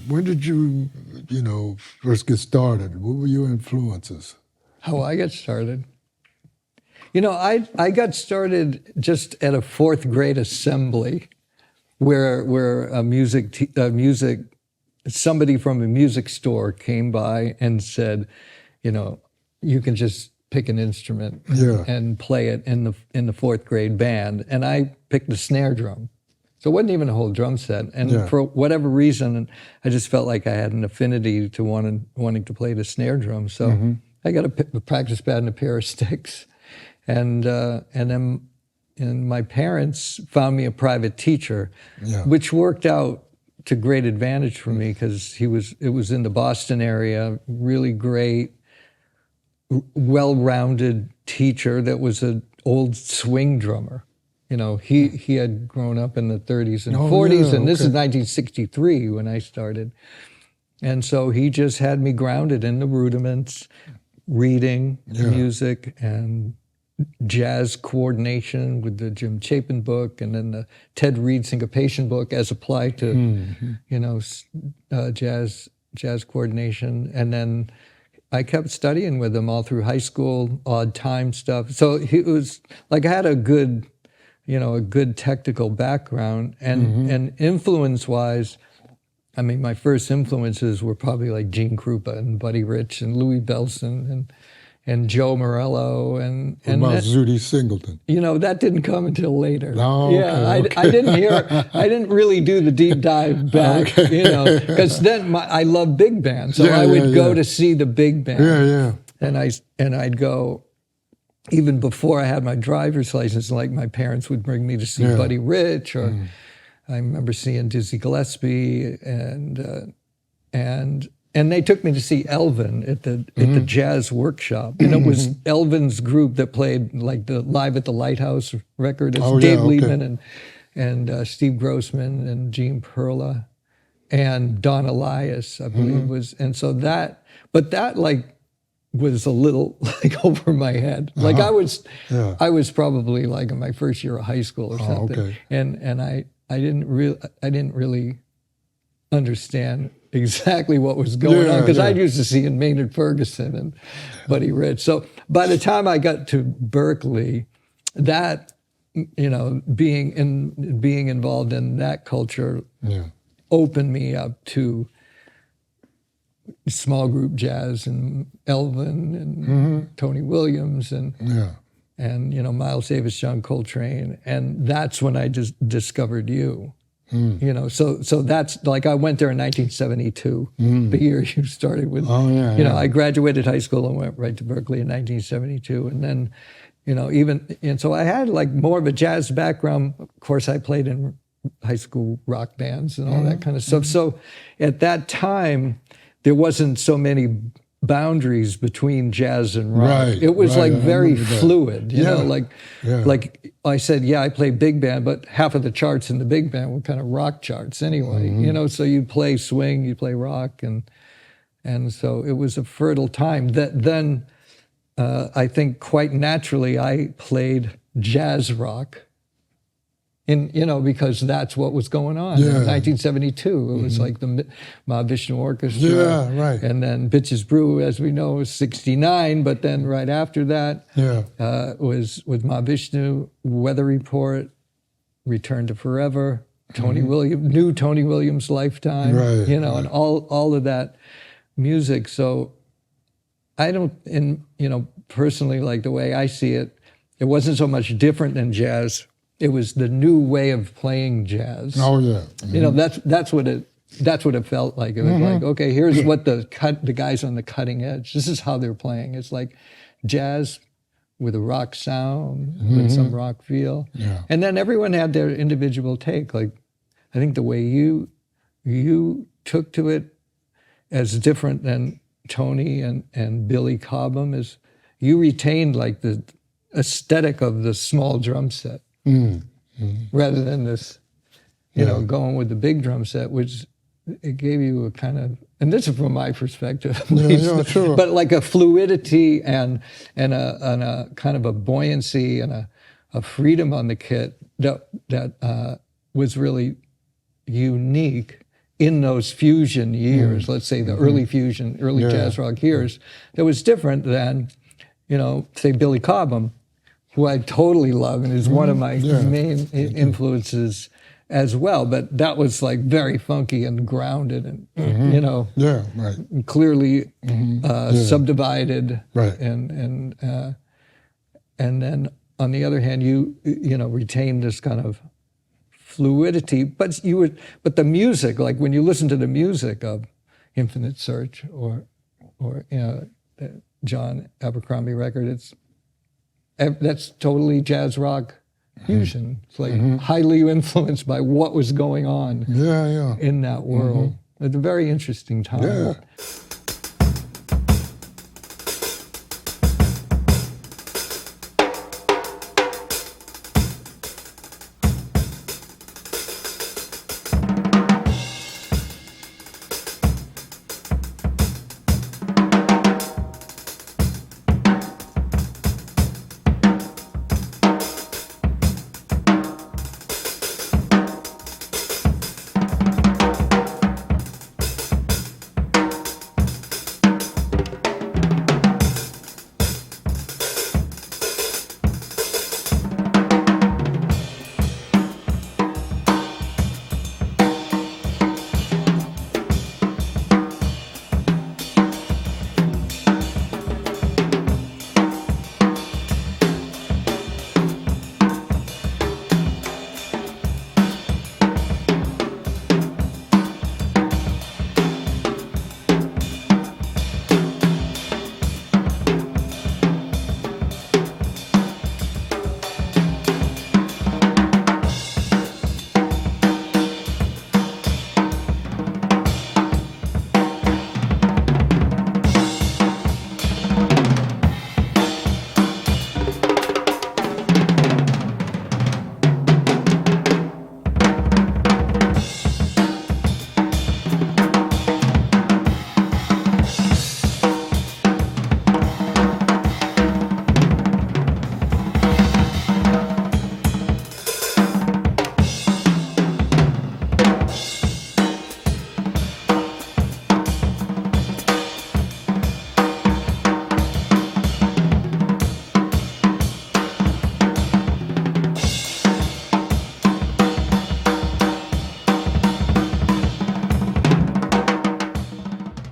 when did you, first get started? What were your influences? How I got started? I got started just at a fourth grade assembly where somebody from a music store came by and said, you can just pick an instrument and play it in the fourth grade band. And I picked the snare drum. So it wasn't even a whole drum set. And for whatever reason, I just felt like I had an affinity to wanting to play the snare drum. So I got a practice pad and a pair of sticks. And then my parents found me a private teacher, which worked out to great advantage for me because it was in the Boston area, really great, well-rounded teacher that was an old swing drummer. He had grown up in the 30s and 40s, and this is 1963 when I started. And so he just had me grounded in the rudiments, reading music and jazz coordination with the Jim Chapin book, and then the Ted Reed syncopation book as applied to, jazz coordination. And then I kept studying with him all through high school, odd time stuff. So it was like I had a good technical background, and influence-wise, I mean, my first influences were probably like Gene Krupa and Buddy Rich and Louis Bellson and Joe Morello and about Zutty Singleton. That didn't come until later. No, I didn't really do the deep dive back, because then I love big band, so I would go to see the big band. And I'd go. Even before I had my driver's license, like my parents would bring me to see Buddy Rich, or I remember seeing Dizzy Gillespie, and they took me to see Elvin at the Jazz Workshop. It was Elvin's group that played like the Live at the Lighthouse record. It's Dave Liebman and Steve Grossman and Gene Perla and Don Elias, I believe was, and so that was a little like over my head. Like I was probably like in my first year of high school or something. And I didn't really understand exactly what was going on, because I used to see in Maynard Ferguson and Buddy Rich. So by the time I got to Berkeley, that being involved in that culture opened me up to small group jazz and Elvin and Tony Williams and Miles Davis, John Coltrane, and that's when I just discovered you. So that's like I went there in 1972, the year you started with. I graduated high school and went right to Berkeley in 1972, and then so I had like more of a jazz background. Of course, I played in high school rock bands and all that kind of stuff. So at that time, there wasn't so many boundaries between jazz and rock. It was like very fluid, like I said, I play big band, but half of the charts in the big band were kind of rock charts anyway, so you play swing, you play rock, and so it was a fertile time. That then I think quite naturally I played jazz rock. Because that's what was going on in 1972. It was like the Mahavishnu Orchestra, and then Bitches Brew, as we know, was 69. But then right after that was with Mahavishnu, Weather Report, Return to Forever, Tony Williams, new Tony Williams Lifetime, and all of that music. So I don't, personally, like the way I see it, it wasn't so much different than jazz. It was the new way of playing jazz. That's what it felt like. It was like, okay, here's what the guys on the cutting edge. This is how they're playing. It's like jazz with a rock sound, with some rock feel, and then everyone had their individual take. Like I think the way you took to it as different than Tony and Billy Cobham is you retained like the aesthetic of the small drum set. Rather than this, going with the big drum set, which it gave you a kind of, and this is from my perspective, at least, but like a fluidity and a kind of a buoyancy and a freedom on the kit that was really unique in those fusion years, let's say the early fusion, early jazz rock years, that was different than, say Billy Cobham, who I totally love and is one of my main influences as well. But that was like very funky and grounded and, clearly subdivided. Right. And then on the other hand, you retained this kind of fluidity, but the music, like when you listen to the music of Infinite Search or the John Abercrombie record, that's totally jazz rock fusion. It's like highly influenced by what was going on in that world. It's a very interesting time. Yeah.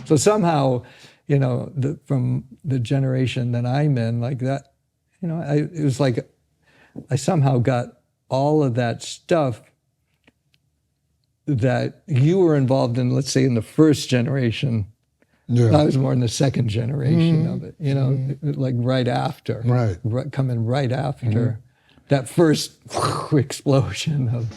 So somehow, from the generation that I'm in, like that, it was like I somehow got all of that stuff that you were involved in, let's say in the first generation. Yeah. I was more in the second generation of it, like right after. Right. Coming right after that first explosion of...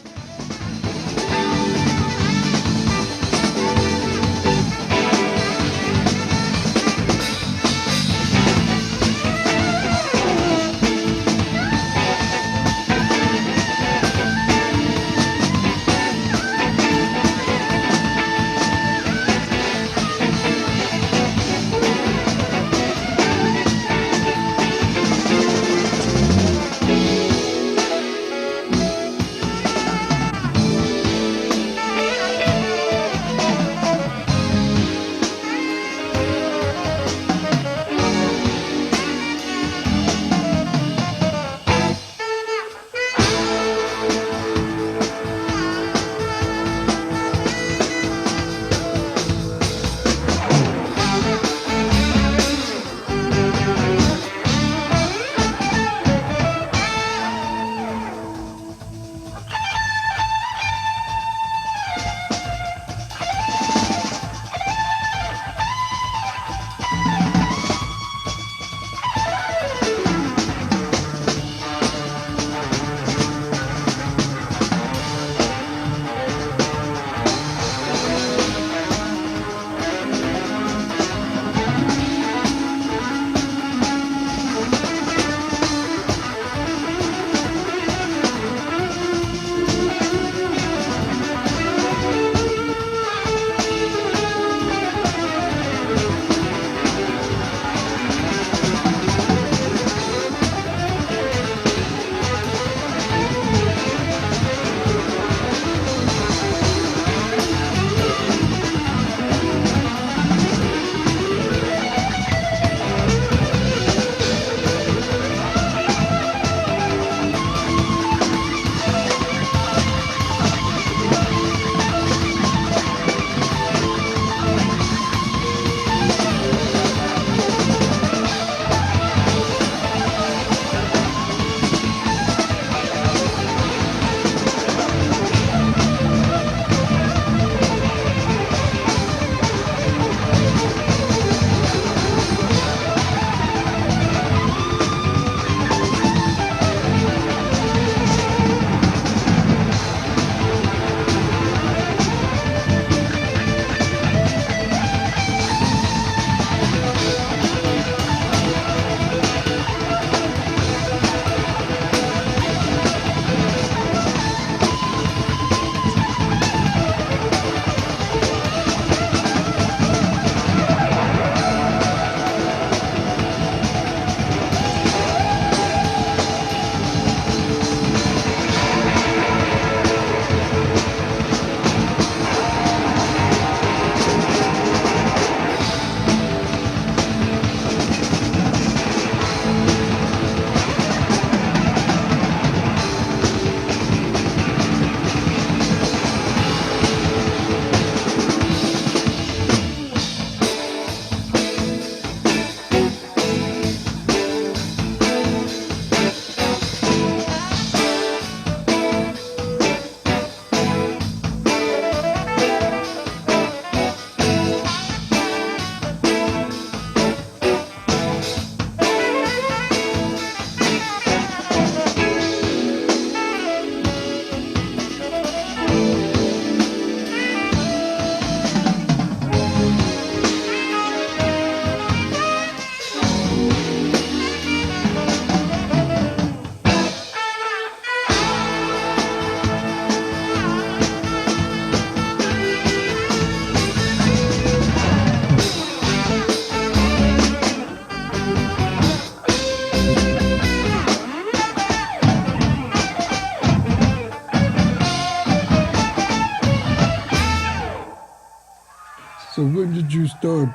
So when did you start,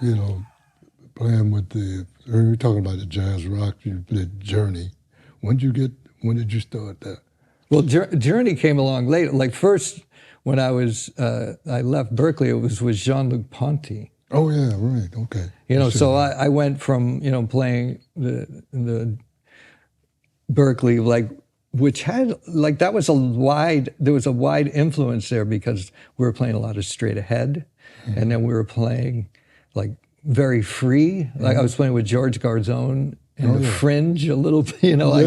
you know, playing with the? We were talking about the jazz rock. You did Journey. When did you start that? Well, Journey came along later. Like first, when I left Berkeley, it was with Jean-Luc Ponty. Oh yeah, right. Okay. You know, so I went from playing the Berkeley, like, which had like there was a wide influence there because we were playing a lot of straight ahead, and then we were playing like very free. Like I was playing with George Garzone and the Fringe a little bit. I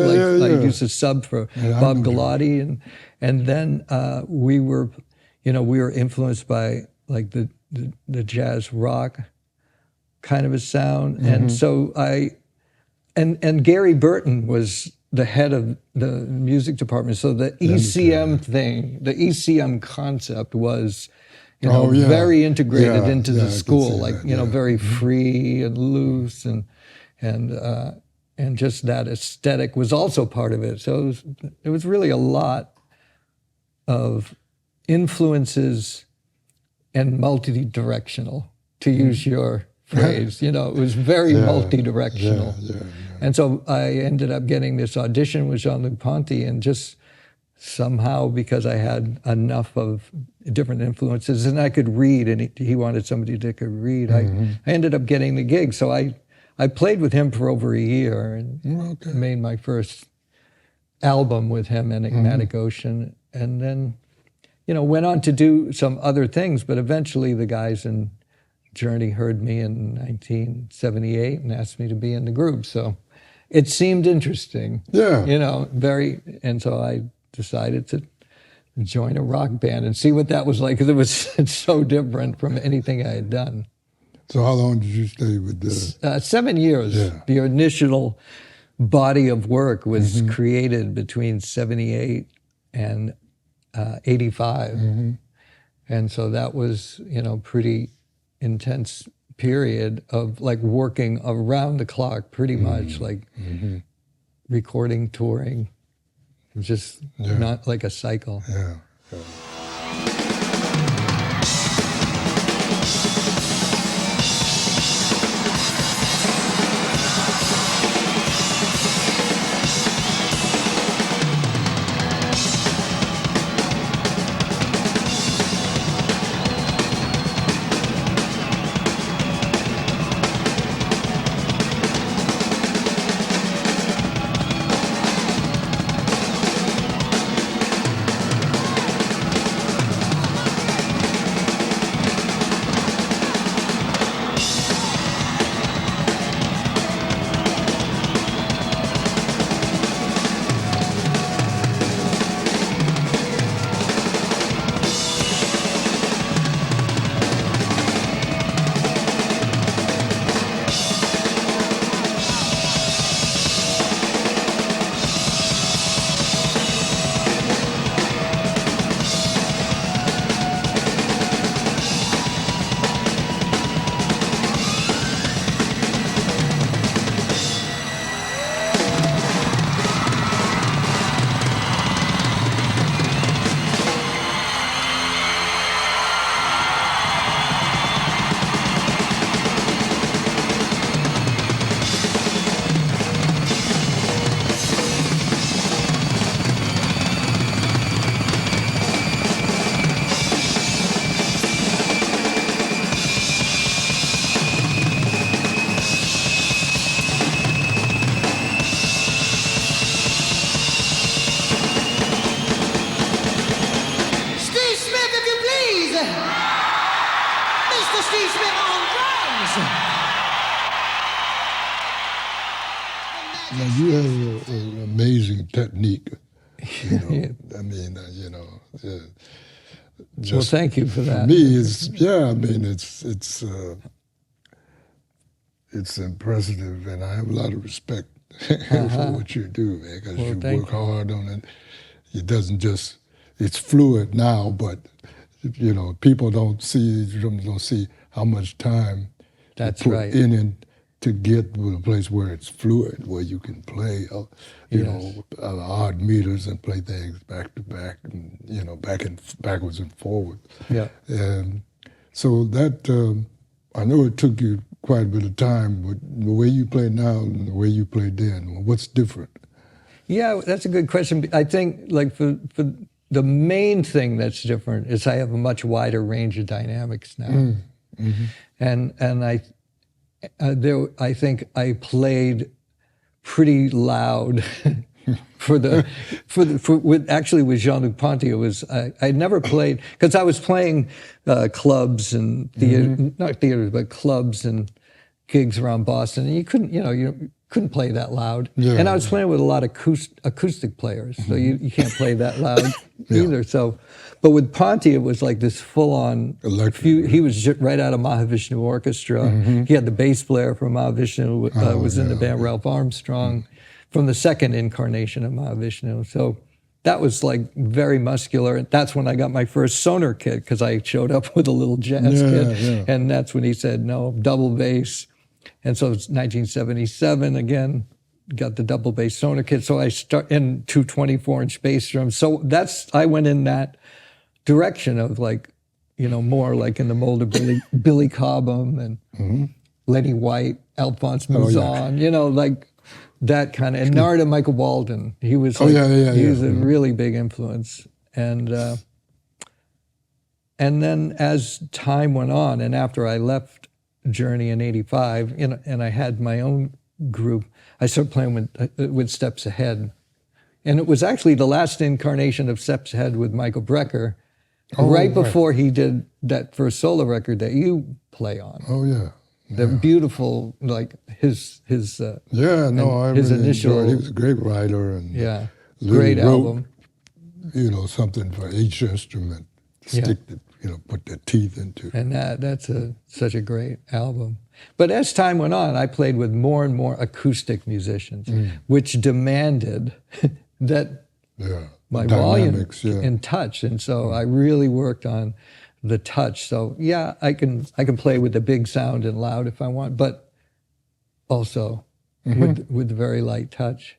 used to sub for Bob Galati, and then we were influenced by like the jazz rock kind of a sound, and so and Gary Burton was the head of the music department. So the ECM thing, the ECM concept was, very integrated into the school, like, very free and loose and just that aesthetic was also part of it. So it was really a lot of influences and multi-directional, to use your phrase. It was very multi-directional. And so I ended up getting this audition with Jean-Luc Ponty, and just somehow, because I had enough of different influences and I could read, and he wanted somebody that could read, I ended up getting the gig. So I played with him for over a year and made my first album with him, Enigmatic Ocean, and then, went on to do some other things, but eventually the guys in Journey heard me in 1978 and asked me to be in the group. So it seemed interesting. Yeah. And so I decided to join a rock band and see what that was like, because it's so different from anything I had done. So how long did you stay with the? 7 years. Yeah. The initial body of work was created between 78 and 85. And so that was, pretty intense period of like working around the clock, pretty much, like recording, touring, just not like a cycle. Yeah. Steve Smith on drums. Now you have an amazing technique. I mean, just, well, thank you for that. For me, it's impressive, and I have a lot of respect for what you do, man, because you work hard on it. It doesn't just, it's fluid now, but people don't see how much time That's you put right. in it to get to a place where it's fluid, where you can play, odd meters and play things back to back, and backwards and forward. Yeah. And So that, I know it took you quite a bit of time, but the way you play now and the way you played then, what's different? Yeah, that's a good question. I think like for the main thing that's different is I have a much wider range of dynamics now, and I think I played pretty loud with Jean-Luc Ponty. It was I never played because I was playing clubs and not theaters but clubs and gigs around Boston, and you couldn't play that loud. Yeah. And I was playing with a lot of acoustic players, so you can't play that loud either. So, but with Ponty, it was like this full-on electric. He was right out of Mahavishnu Orchestra. He had the bass player from Mahavishnu, was in the band, Ralph Armstrong, from the second incarnation of Mahavishnu. So that was like very muscular. That's when I got my first Sonor kit, because I showed up with a little jazz kit. And that's when he said, no, double bass. And so it's 1977 again, got the double bass Sonor kit. So I start in 2 24-inch bass drums. So I went in that direction of like, more like in the mold of Billy Cobham and Lenny White, Alphonse Mouzon, like that kind of, and Narada Michael Walden. He was he was a really big influence. And then as time went on, and after I left Journey in '85, and I had my own group, I started playing with Steps Ahead. And it was actually the last incarnation of Steps Ahead with Michael Brecker, before he did that first solo record that you play on. Oh, yeah. The beautiful, like his I really initial. enjoyed. He was a great writer and great wrote, album. Something for each instrument, put their teeth into. And that's such a great album. But as time went on, I played with more and more acoustic musicians, which demanded that my volume and touch, and so I really worked on the touch. So I can play with the big sound and loud if I want, but also with very light touch.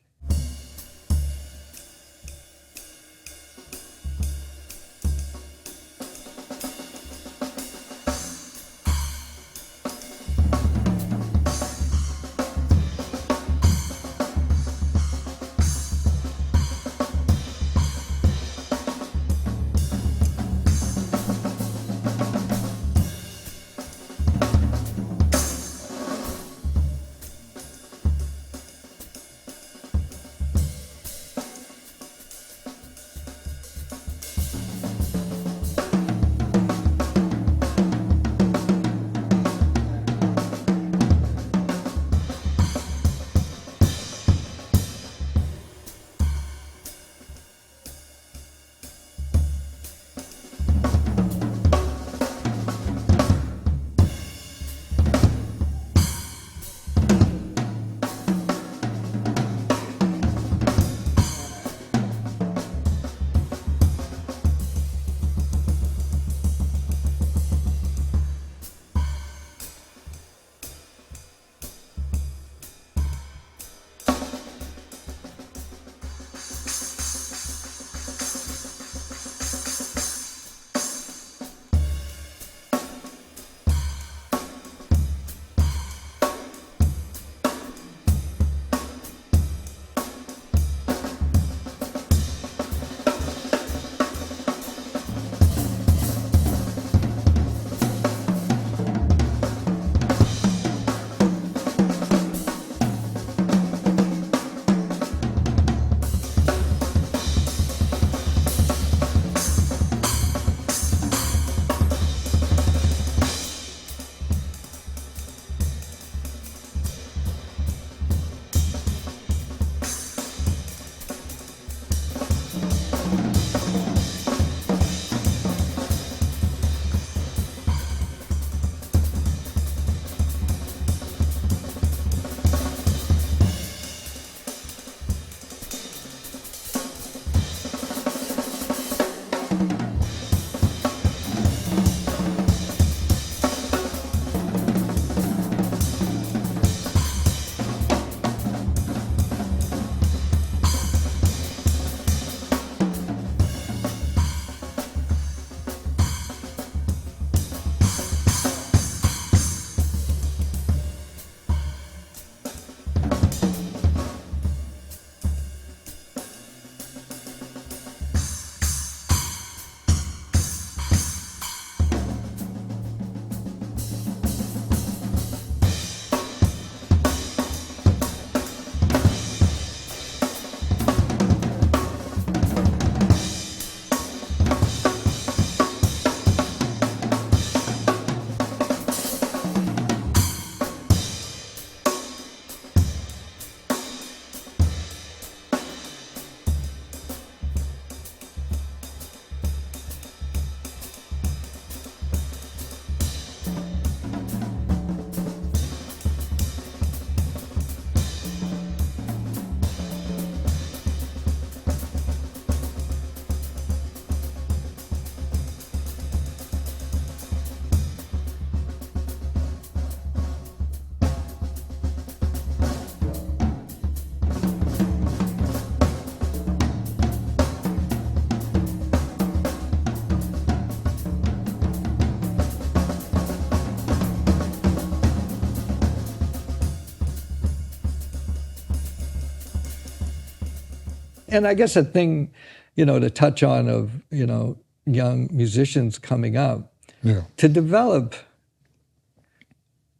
and I guess a thing, to touch on of, young musicians coming up, Yeah. to develop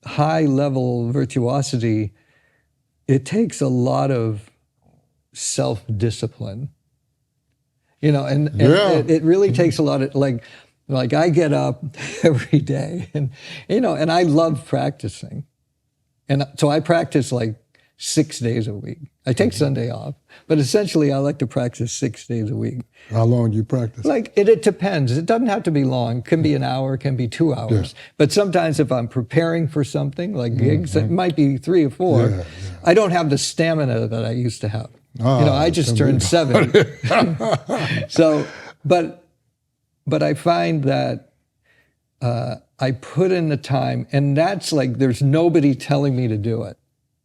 high-level virtuosity, it takes a lot of self-discipline. And Yeah. it really takes a lot of, like I get up every day and I love practicing. And so I practice like 6 days a week. I take Sunday off, but essentially I like to practice 6 days a week. How long do you practice? Like it depends. It doesn't have to be long. It can be an hour, it can be 2 hours. Yeah. But sometimes if I'm preparing for something like gigs, it might be 3 or 4. Yeah. I don't have the stamina that I used to have. Ah, I just turned 70. So, but I find that I put in the time, and that's like there's nobody telling me to do it.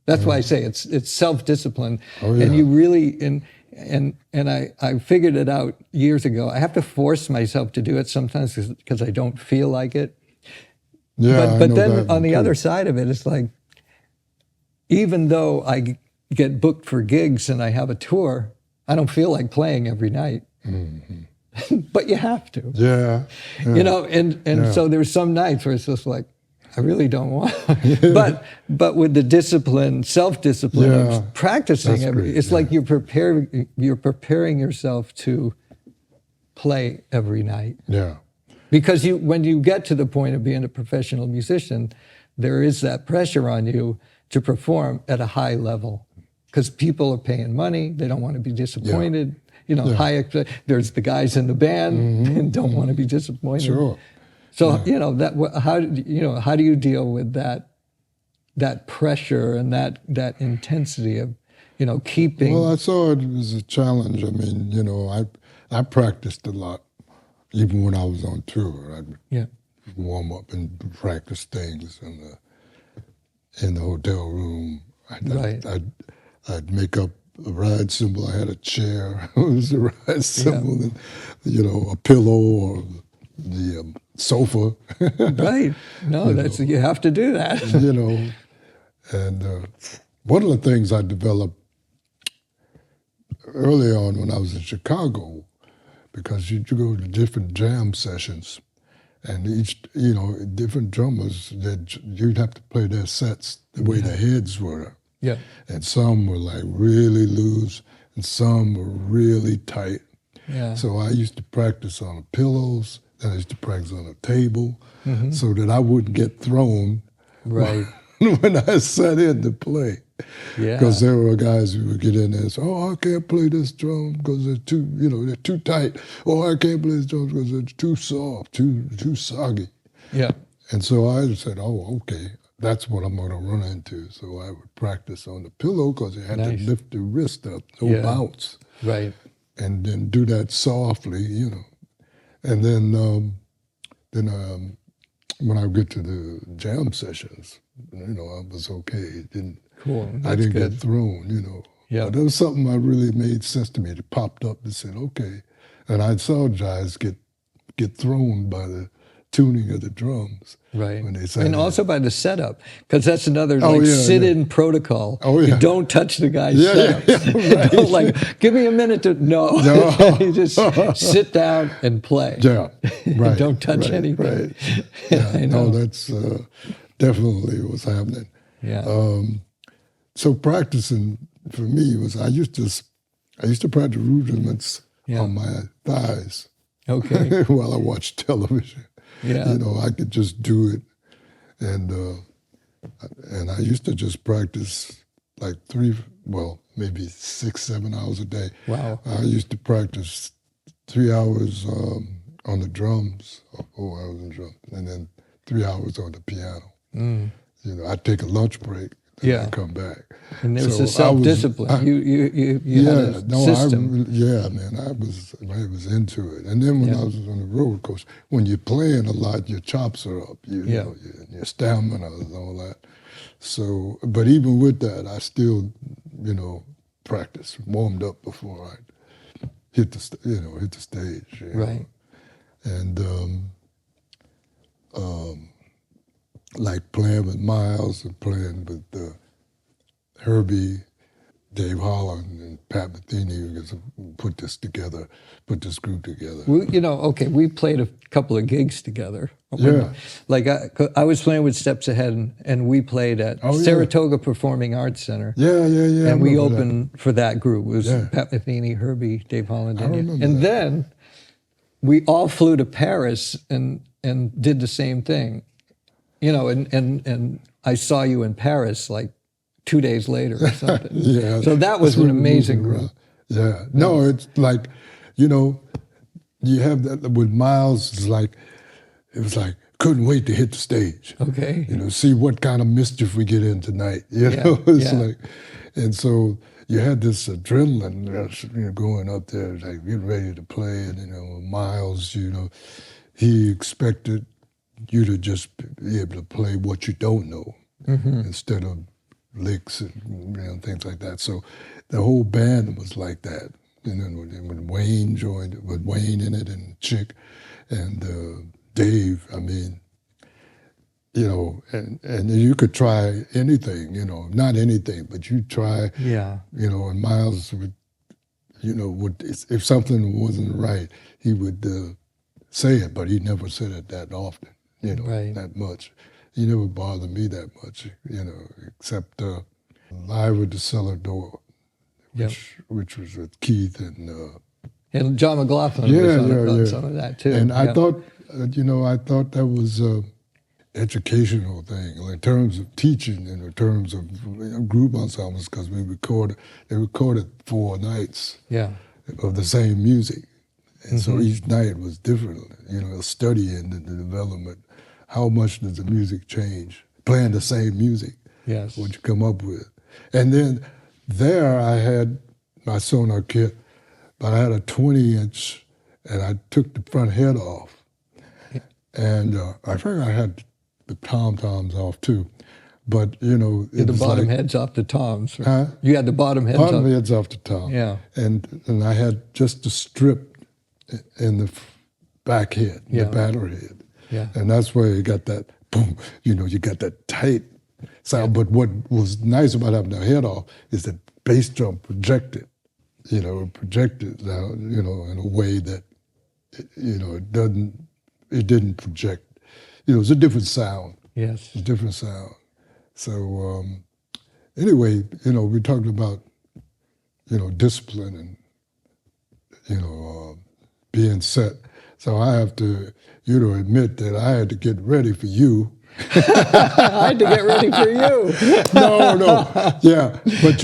That's why I say it's self-discipline, Oh, yeah. and you really and I figured it out years ago. I have to force myself to do it sometimes because I don't feel like it. Yeah, But then on the other side of it, it's like even though I get booked for gigs and I have a tour, I don't feel like playing every night. Mm-hmm. But you have to. Yeah. And so there's some nights where it's just like, I really don't want. But with the discipline, self-discipline of practicing it's like you're preparing yourself to play every night. Yeah. Because when you get to the point of being a professional musician, there is that pressure on you to perform at a high level. Because people are paying money, they don't want to be disappointed. There's the guys in the band and don't want to be disappointed. Sure. So how do you deal with that pressure and that intensity of keeping? Well, I saw it as a challenge. I mean, I practiced a lot, even when I was on tour. I'd warm up and practice things in the hotel room. I'd make up a ride cymbal. I had a chair. It was a ride cymbal, and a pillow or the sofa. Right. No, you have to do that. And one of the things I developed early on when I was in Chicago, because you go to different jam sessions, and different drummers, you'd have to play their sets the way the heads were. Yeah. And some were like really loose, and some were really tight. Yeah. So I used to practice on pillows, and I used to practice on a table, so that I wouldn't get thrown right when I sat in to play. Yeah. Because there were guys who would get in there and say, "Oh, I can't play this drum because they're too tight. Oh, I can't play this drum because they're too soft, too soggy." Yeah. And so I said, "Oh, okay, that's what I'm going to run into." So I would practice on the pillow because you had to lift the wrist up, no bounce. Right. And then do that softly, And then when I get to the jam sessions, I was okay. Cool. I didn't get thrown, Yeah. But there was something that really made sense to me. It popped up and said, okay. And I saw guys get thrown by the tuning of the drums. Right. When they sang and that. Also by the setup, because that's another sit-in protocol. Oh, yeah. You don't touch the guy's setup. Right. Don't give me a minute to, no. You just sit down and play. Yeah, right. Don't touch anything. Right. Yeah, I know. no, that's definitely what's happening. Yeah. So practicing for me was I used to practice rudiments on my thighs. Okay. While I watched television. Yeah. I could just do it, and I used to just practice like maybe 6-7 hours a day. Wow. I used to practice 3 hours on the drums, or 4 hours on the drums, and then 3 hours on the piano. I'd take a lunch break, and I'd come back. And there's the self-discipline. You had a system. I was into it. And then when I was on the road, of course, when you're playing a lot, your chops are up, your stamina and all that. So, but even with that, I still, practice, warmed up before I hit the stage. Right. And like playing with Miles and playing with Herbie, Dave Holland and Pat Metheny put this group together. We played a couple of gigs together. Yeah. Like I was playing with Steps Ahead, and we played at Saratoga Performing Arts Center. Yeah. And we opened for that group. It was Pat Metheny, Herbie, Dave Holland, and then we all flew to Paris and did the same thing. And I saw you in Paris like 2 days later or something. Yeah. So that was an amazing group. Yeah. No, it's like, you have that with Miles. It was like couldn't wait to hit the stage. Okay. See what kind of mischief we get in tonight. It's like, and so you had this adrenaline going up there, like getting ready to play, and Miles, he expected you to just be able to play what you don't know instead of licks and things like that. So the whole band was like that. And then when Wayne joined, with Wayne in it and Chick and Dave, I mean, and you could try anything, not anything, but you try, and Miles would, if something wasn't right, he would say it, but he never said it that often, that much. He never bothered me that much, except Live at the Cellar Door, which was with Keith and John McLaughlin was on some of that too. And I thought, I thought that was an educational thing in terms of teaching and in terms of group ensembles, because they recorded 4 nights of the same music. And so each night was different, studying the development. How much does the music change? Playing the same music, what you come up with. And then there I had my Sonor kit, but I had a 20-inch, and I took the front head off. And I think I had the tom-toms off too. But, the bottom heads off the toms. Right? Huh? You had the bottom heads off the tom. Yeah. And I had just the strip in the back head, the batter head. Yeah. And that's where you got that boom, you got that tight sound. But what was nice about having the head off is that bass drum projected, in a way that, it didn't project. It's a different sound. Yes. It's a different sound. So anyway, we're talking about, discipline and, being set. So I have to, admit that I had to get ready for you. I had to get ready for you. No. Yeah. But,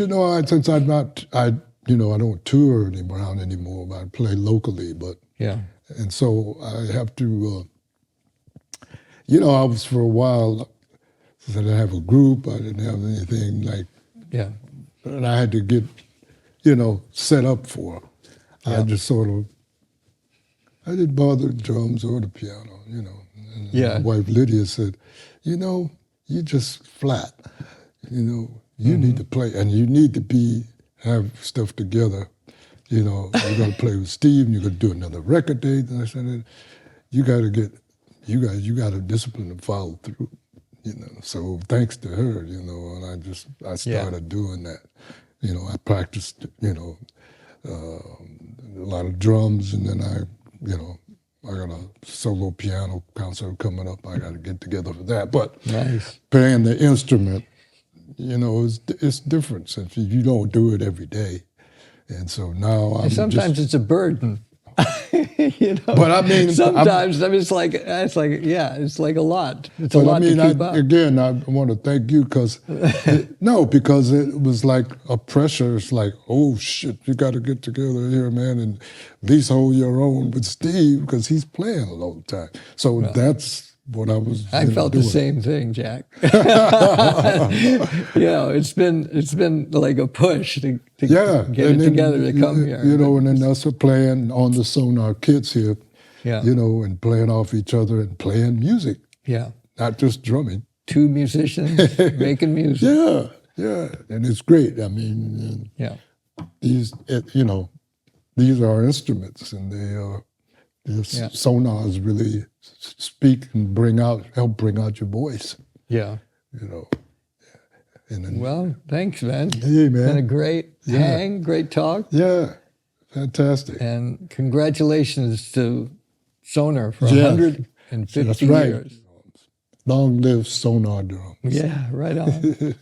since I don't tour around anymore, but I play locally, and so I have to, I was for a while, since I didn't have a group, I didn't have anything and I had to get, set up for. I just sort of, I didn't bother the drums or the piano, And my wife Lydia said, you're just flat. You need to play, and you need to have stuff together. You're going to play with Steve, and you're going to do another record date. And I said, you got to discipline and follow through. So thanks to her, and I started doing that. I practiced, a lot of drums, and then I got a solo piano concert coming up. I got to get together for that. But playing the instrument, it's different since you don't do it every day. And so now sometimes it's a burden. But I mean, sometimes it's like it's like a lot. It's a lot to keep up. Again, I want to thank you because it was like a pressure. It's like, oh shit, you got to get together here, man, and at least hold your own with Steve because he's playing all the time. So that's what I was. I felt doing. The same thing, Jack. It's been like a push to get it together to come here. And then us playing on the Sonor kits here, and playing off each other and playing music. Yeah. Not just drumming. 2 musicians making music. Yeah, and it's great. I mean, these are instruments, and they are. Sonars really speak and help bring out your voice. Yeah. Well, thanks, man. Hey, man. Been a great hang, great talk. Yeah, fantastic. And congratulations to Sonor for Yes. 150 That's right. years. Long live Sonor Drums. Yeah, right on.